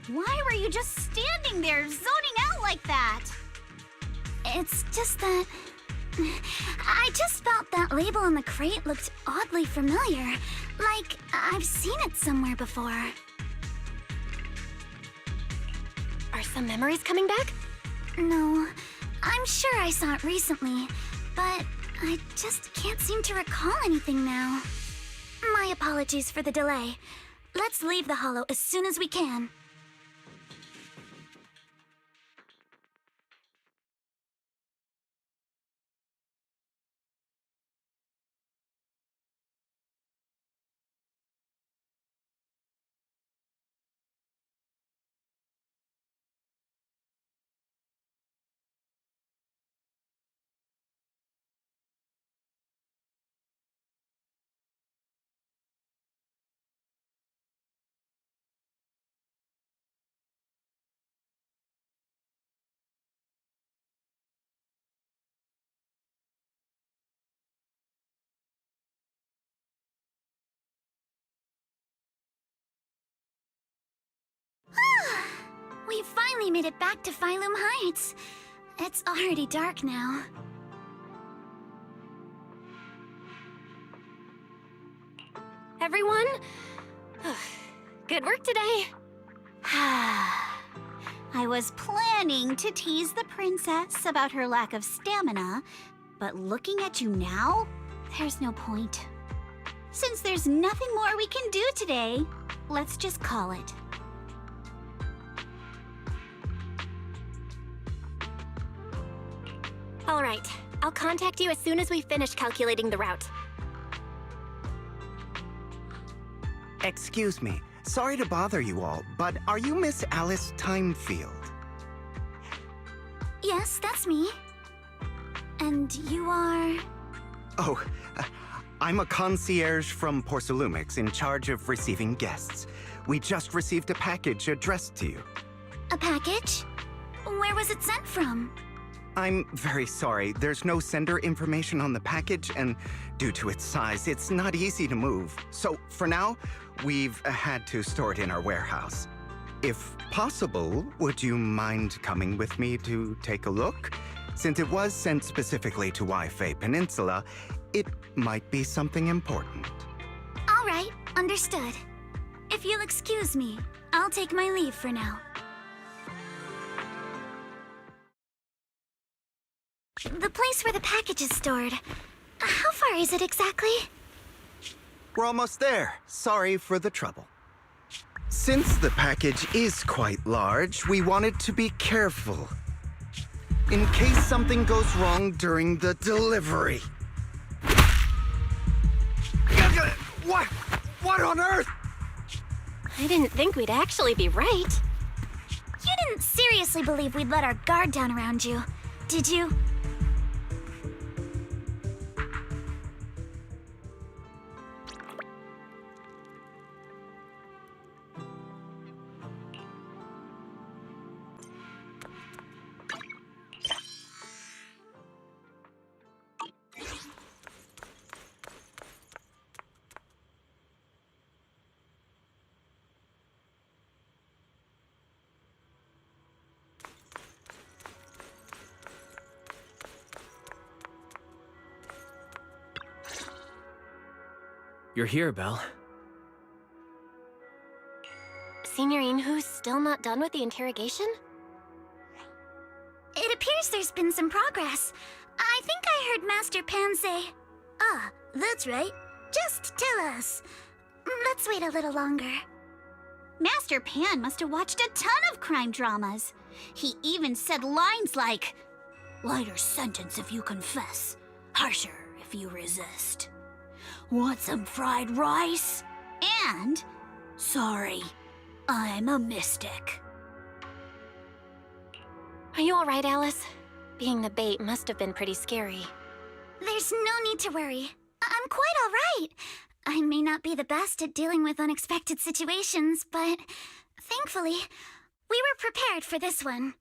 Why were you just standing there, zoning out like that? It's just that... I just felt that label on the crate looked oddly familiar. Like, I've seen it somewhere before. Are some memories coming back? No, I'm sure I saw it recently, but I just can't seem to recall anything now. My apologies for the delay. Let's leave the Hollow as soon as we can. We finally made it back to Phylum Heights. It's already dark now. Everyone? Good work today. I was planning to tease the princess about her lack of stamina, but looking at you now, there's no point. Since there's nothing more we can do today, let's just call it. All right, I'll contact you as soon as we finish calculating the route. Excuse me. Sorry to bother you all, but are you Miss Alice Timefield? Yes, that's me. And you are... Oh, I'm a concierge from Porcelumix in charge of receiving guests. We just received a package addressed to you. A package? Where was it sent from? I'm very sorry. There's no sender information on the package, and due to its size, it's not easy to move. So, for now, we've had to store it in our warehouse. If possible, would you mind coming with me to take a look? Since it was sent specifically to Wi-Fi Peninsula, it might be something important. All right, understood. If you'll excuse me, I'll take my leave for now. The place where the package is stored. How far is it exactly? We're almost there. Sorry for the trouble. Since the package is quite large, we wanted to be careful. In case something goes wrong during the delivery. What on earth? I didn't think we'd actually be right. You didn't seriously believe we'd let our guard down around you, did you? You're here, Belle. Signorine, who's still not done with the interrogation? It appears there's been some progress. I think I heard Master Pan say, "Ah, that's right. Just tell us." Let's wait a little longer. Master Pan must have watched a ton of crime dramas. He even said lines like, "Lighter sentence if you confess, harsher if you resist. Want some fried rice?" And, "Sorry, I'm a mystic." Are you all right, Alice? Being the bait must have been pretty scary. There's no need to worry. I'm quite all right. I may not be the best at dealing with unexpected situations, but thankfully, we were prepared for this one.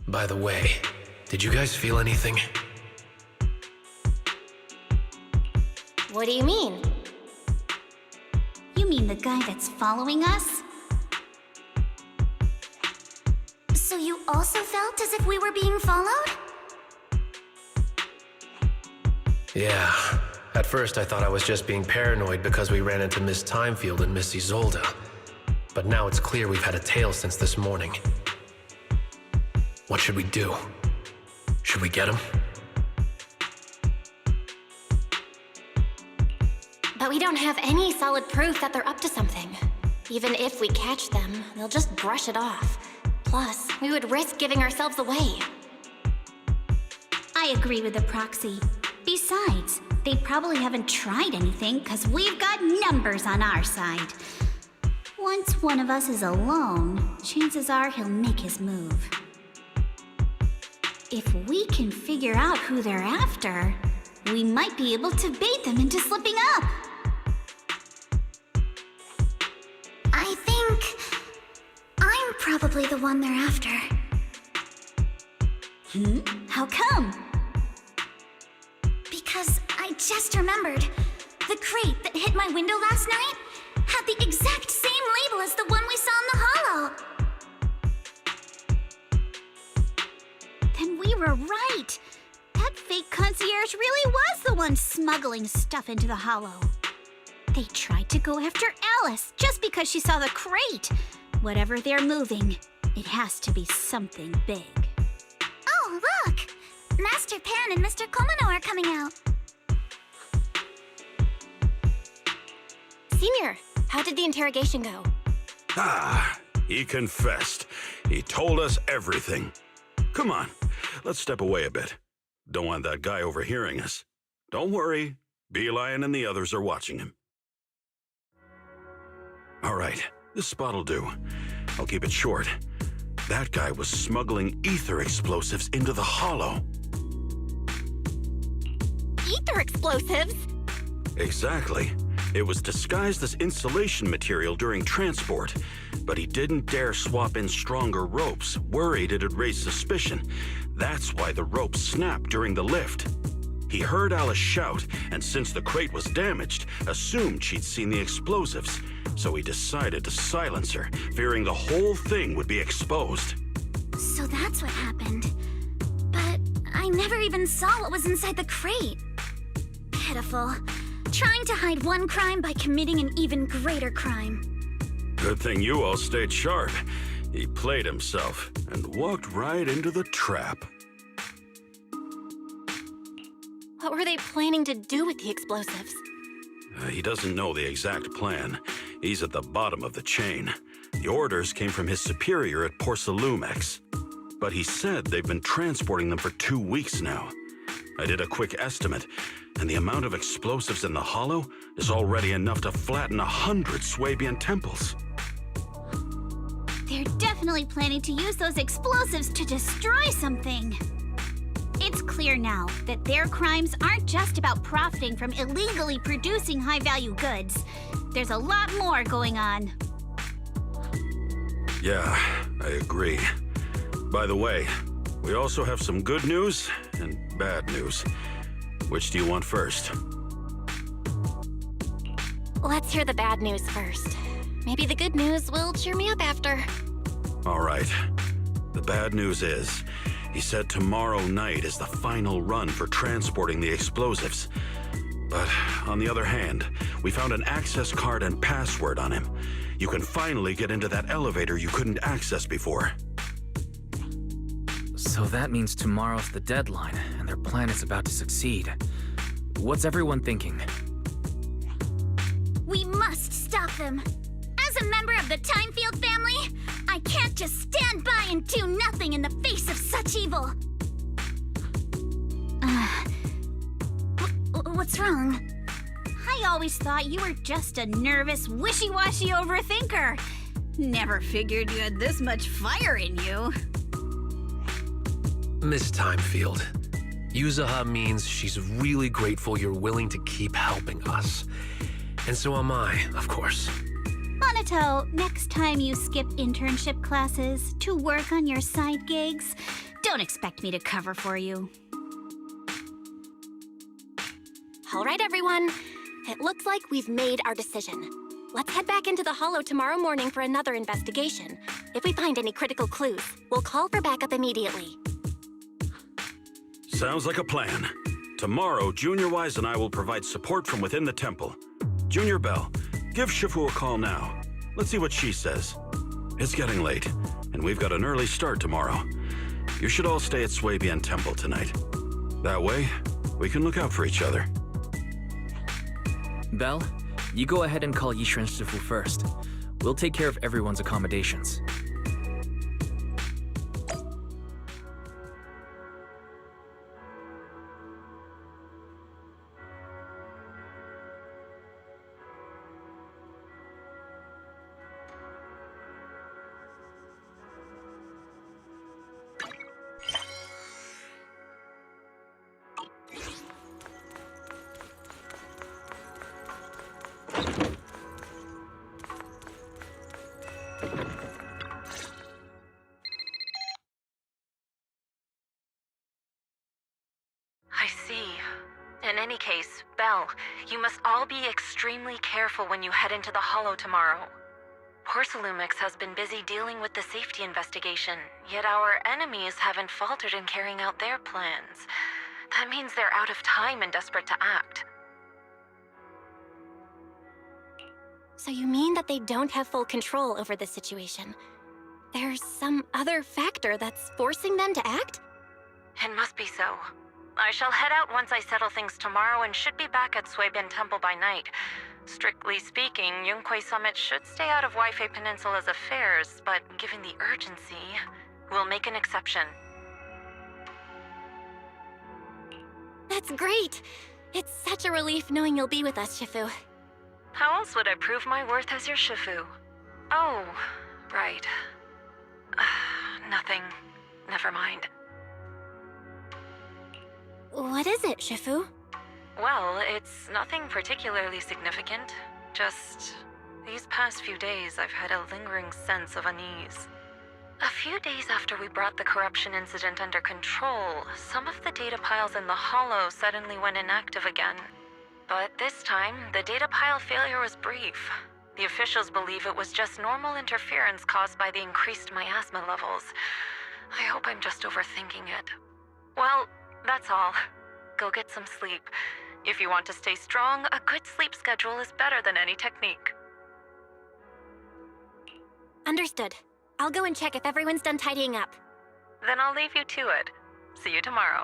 By the way, did you guys feel anything? What do you mean? You mean the guy that's following us? So you also felt as if we were being followed? Yeah. At first I thought I was just being paranoid because we ran into Miss Timefield and Miss Isolde. But now it's clear we've had a tail since this morning. What should we do? Should we get him? But we don't have any solid proof that they're up to something. Even if we catch them, they'll just brush it off. Plus, we would risk giving ourselves away. I agree with the proxy. Besides, they probably haven't tried anything because we've got numbers on our side. Once one of us is alone, chances are he'll make his move. If we can figure out who they're after, we might be able to bait them into slipping up. I think I'm probably the one they're after. How come? Because I just remembered. The crate that hit my window last night had the exact same label as the one we saw in the hollow. Then we were right. That fake concierge really was the one smuggling stuff into the hollow. They tried to go after Alice just because she saw the crate. Whatever they're moving, it has to be something big. Oh, look! Master Pan and Mr. Komano are coming out. Senior, how did the interrogation go? He confessed. He told us everything. Come on, let's step away a bit. Don't want that guy overhearing us. Don't worry, Beelion and the others are watching him. All right, this spot'll do. I'll keep it short. That guy was smuggling ether explosives into the hollow. Ether explosives? Exactly. It was disguised as insulation material during transport, but he didn't dare swap in stronger ropes, worried it'd raise suspicion. That's why the ropes snapped during the lift. He heard Alice shout, and since the crate was damaged, assumed she'd seen the explosives. So he decided to silence her, fearing the whole thing would be exposed. So that's what happened. But I never even saw what was inside the crate. Pitiful. Trying to hide one crime by committing an even greater crime. Good thing you all stayed sharp. He played himself and walked right into the trap. What were they planning to do with the explosives? He doesn't know the exact plan. He's at the bottom of the chain. The orders came from his superior at Porcelumex. But he said they've been transporting them for 2 weeks now. I did a quick estimate, and the amount of explosives in the hollow is already enough to flatten 100 Swabian temples. They're definitely planning to use those explosives to destroy something. It's clear now that their crimes aren't just about profiting from illegally producing high-value goods. There's a lot more going on. Yeah, I agree. By the way, we also have some good news and bad news. Which do you want first? Let's hear the bad news first. Maybe the good news will cheer me up after. All right. The bad news is, he said tomorrow night is the final run for transporting the explosives. But on the other hand, we found an access card and password on him. You can finally get into that elevator you couldn't access before. So that means tomorrow's the deadline, and their plan is about to succeed. What's everyone thinking? We must stop them. As a member of the Timefield family, I can't just stand by and do nothing in the face of such evil. What's wrong? I always thought you were just a nervous, wishy-washy overthinker. Never figured you had this much fire in you. Miss Timefield, Yuzaha means she's really grateful you're willing to keep helping us. And so am I, of course. Monato, next time you skip internship classes to work on your side gigs, Don't expect me to cover for you. All right, everyone. It looks like we've made our decision. Let's head back into the Hollow tomorrow morning for another investigation. If we find any critical clues, we'll call for backup immediately. Sounds like a plan. Tomorrow, Junior Wise and I will provide support from within the temple. Junior Bell, give Shifu a call now. Let's see what she says. It's getting late, and we've got an early start tomorrow. You should all stay at Swabian Temple tonight. That way, we can look out for each other. Belle, you go ahead and call Yishuan Shifu first. We'll take care of everyone's accommodations. I see. In any case, Belle, you must all be extremely careful when you head into the Hollow tomorrow. Porcelumix has been busy dealing with the safety investigation, yet our enemies haven't faltered in carrying out their plans. That means they're out of time and desperate to act. So you mean that they don't have full control over the situation? There's some other factor that's forcing them to act? It must be so. I shall head out once I settle things tomorrow and should be back at Swabian Temple by night. Strictly speaking, Yunque Summit should stay out of Waifei Peninsula's affairs, but given the urgency, we'll make an exception. That's great! It's such a relief knowing you'll be with us, Shifu. How else would I prove my worth as your Shifu? Oh, right. Nothing. Never mind. What is it, Shifu? Well, it's nothing particularly significant. Just these past few days, I've had a lingering sense of unease. A few days after we brought the corruption incident under control, some of the data piles in the Hollow suddenly went inactive again. But this time, the data pile failure was brief. The officials believe it was just normal interference caused by the increased miasma levels. I hope I'm just overthinking it. Well, that's all. Go get some sleep. If you want to stay strong, a good sleep schedule is better than any technique. Understood. I'll go and check if everyone's done tidying up. Then I'll leave you to it. See you tomorrow.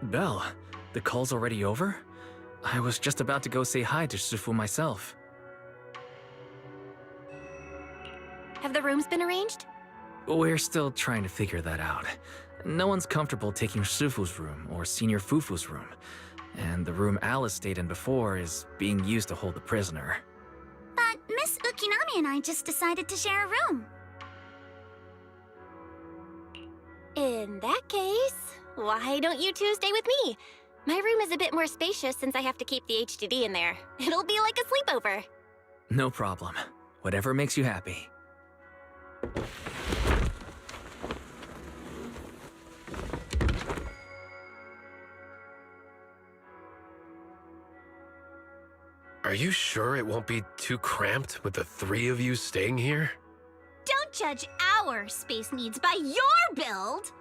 Belle, the call's already over? I was just about to go say hi to Shifu myself. Have the rooms been arranged? We're still trying to figure that out. No one's comfortable taking Shifu's room or Senior Fufu's room. And the room Alice stayed in before is being used to hold the prisoner. But Miss Ukinami and I just decided to share a room. In that case, why don't you two stay with me? My room is a bit more spacious since I have to keep the HDD in there. It'll be like a sleepover. No problem. Whatever makes you happy. Are you sure it won't be too cramped with the three of you staying here? Don't judge our space needs by your build!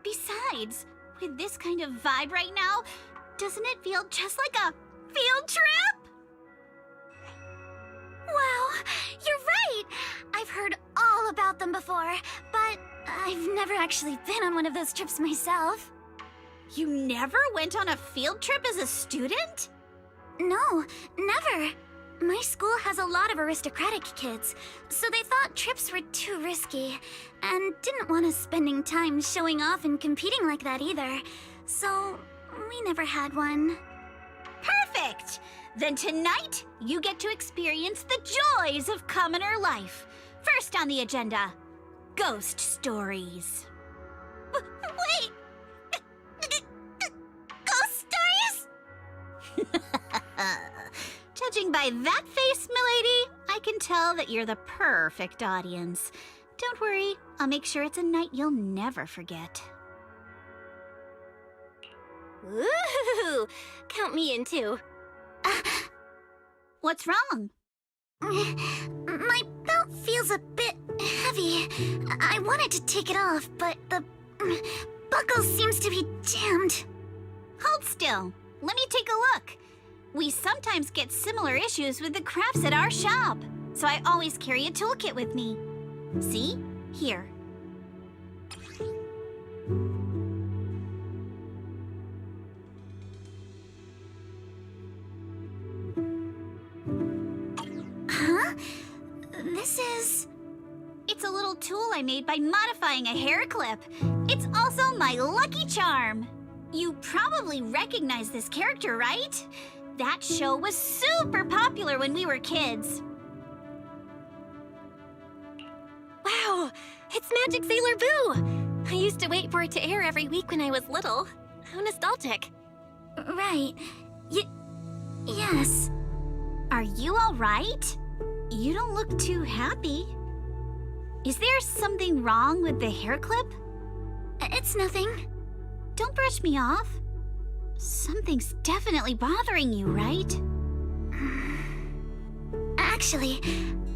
Besides, with this kind of vibe right now, doesn't it feel just like a field trip? Wow, you're right! I've heard all about them before, but I've never actually been on one of those trips myself. You never went on a field trip as a student? No, never. My school has a lot of aristocratic kids, so they thought trips were too risky, and didn't want us spending time showing off and competing like that either. So, we never had one. Perfect! Then tonight, you get to experience the joys of commoner life. First on the agenda, ghost stories. Wait! Ghost stories? Judging by that face, milady, I can tell that you're the perfect audience. Don't worry, I'll make sure it's a night you'll never forget. Ooh, count me in too. What's wrong? My belt feels a bit heavy. I wanted to take it off, but the buckle seems to be jammed. Hold still. Let me take a look. We sometimes get similar issues with the crafts at our shop, so I always carry a toolkit with me. See? Here. Huh? This is... It's a little tool I made by modifying a hair clip. It's also my lucky charm. You probably recognize this character, right? That show was super popular when we were kids. Wow, it's Magic Sailor Boo! I used to wait for it to air every week when I was little. How nostalgic. Right. Yes. Are you all right? You don't look too happy. Is there something wrong with the hair clip? It's nothing. Don't brush me off. Something's definitely bothering you, right? Actually,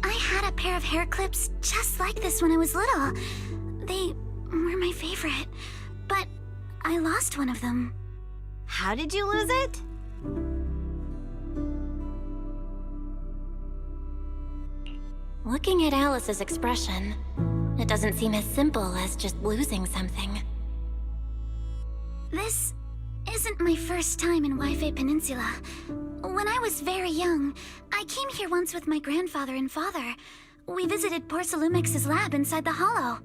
I had a pair of hair clips just like this when I was little. They were my favorite, but I lost one of them. How did you lose it? Looking at Alice's expression, it doesn't seem as simple as just losing something. This isn't my first time in Wi-Fi Peninsula. When I was very young, I came here once with my grandfather and father. We visited Porcelumex's lab inside the Hollow.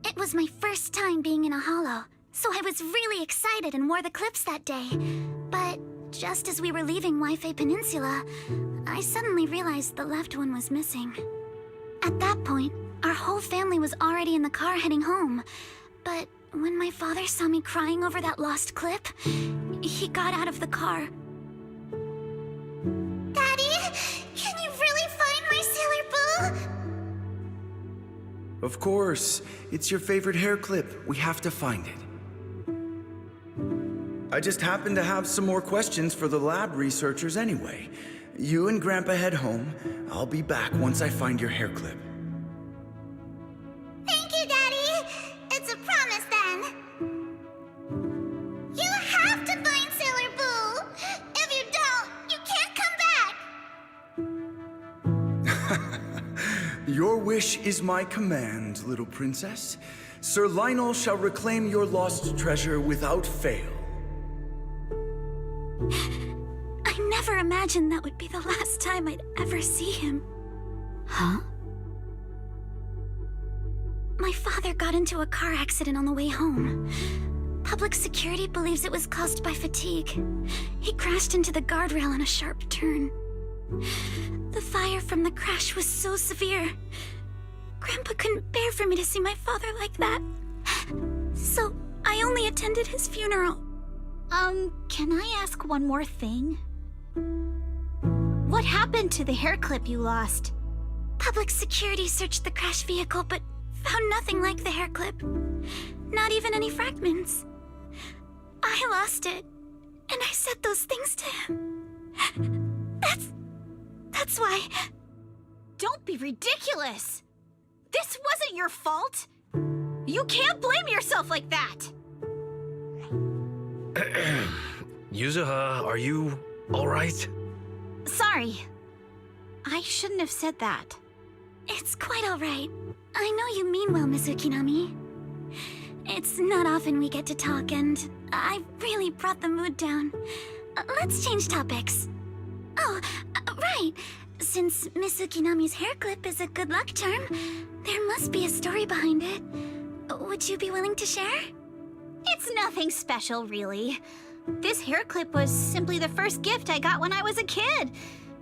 It was my first time being in a Hollow, so I was really excited and wore the clips that day. But just as we were leaving Wi-Fi Peninsula, I suddenly realized the left one was missing. At that point, our whole family was already in the car heading home. But when my father saw me crying over that lost clip, he got out of the car. Daddy, can you really find my Sailor Boo? Of course. It's your favorite hair clip. We have to find it. I just happen to have some more questions for the lab researchers anyway. You and Grandpa head home. I'll be back once I find your hair clip. Thank you, Daddy. It's a promise then. You have to find Sailor Boo. If you don't, you can't come back. Your wish is my command, little princess. Sir Lionel shall reclaim your lost treasure without fail. I never imagined that would be the last time I'd ever see him. Huh? My father got into a car accident on the way home. Public security believes it was caused by fatigue. He crashed into the guardrail on a sharp turn. The fire from the crash was so severe. Grandpa couldn't bear for me to see my father like that. So I only attended his funeral. Can I ask one more thing? What happened to the hair clip you lost? Public security searched the crashed vehicle, but found nothing like the hair clip. Not even any fragments. I lost it, and I said those things to him. That's why... Don't be ridiculous! This wasn't your fault! You can't blame yourself like that! Yuzuha, are you alright? Sorry. I shouldn't have said that. It's quite alright. I know you mean well, Miss Ukinami. It's not often we get to talk, and I really brought the mood down. Let's change topics. Oh, right. Since Miss Ukinami's hair clip is a good luck charm, there must be a story behind it. Would you be willing to share? It's nothing special, really. This hair clip was simply the first gift I got when I was a kid,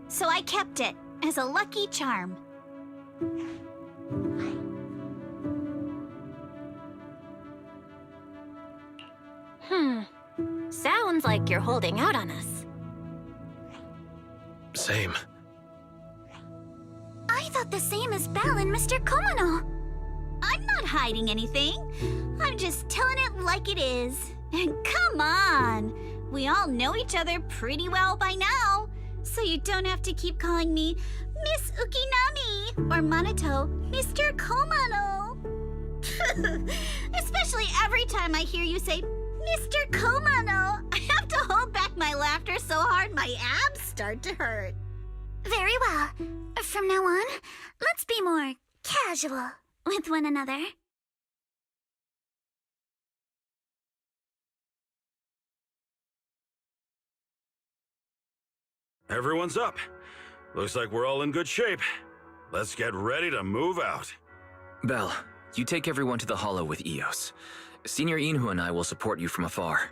so I kept it as a lucky charm. Sounds like you're holding out on us. Same. I thought the same as Belle and Mr. Komano. I'm not hiding anything. I'm just telling it like it is. And come on! We all know each other pretty well by now, so you don't have to keep calling me Miss Ukinami or Manato Mr. Komano. Especially every time I hear you say Mr. Komano, I have to hold back my laughter so hard my abs start to hurt. Very well. From now on, let's be more casual with one another. Everyone's up. Looks like we're all in good shape. Let's get ready to move out. Belle, you take everyone to the Hollow with Eos. Senior Inhu and I will support you from afar.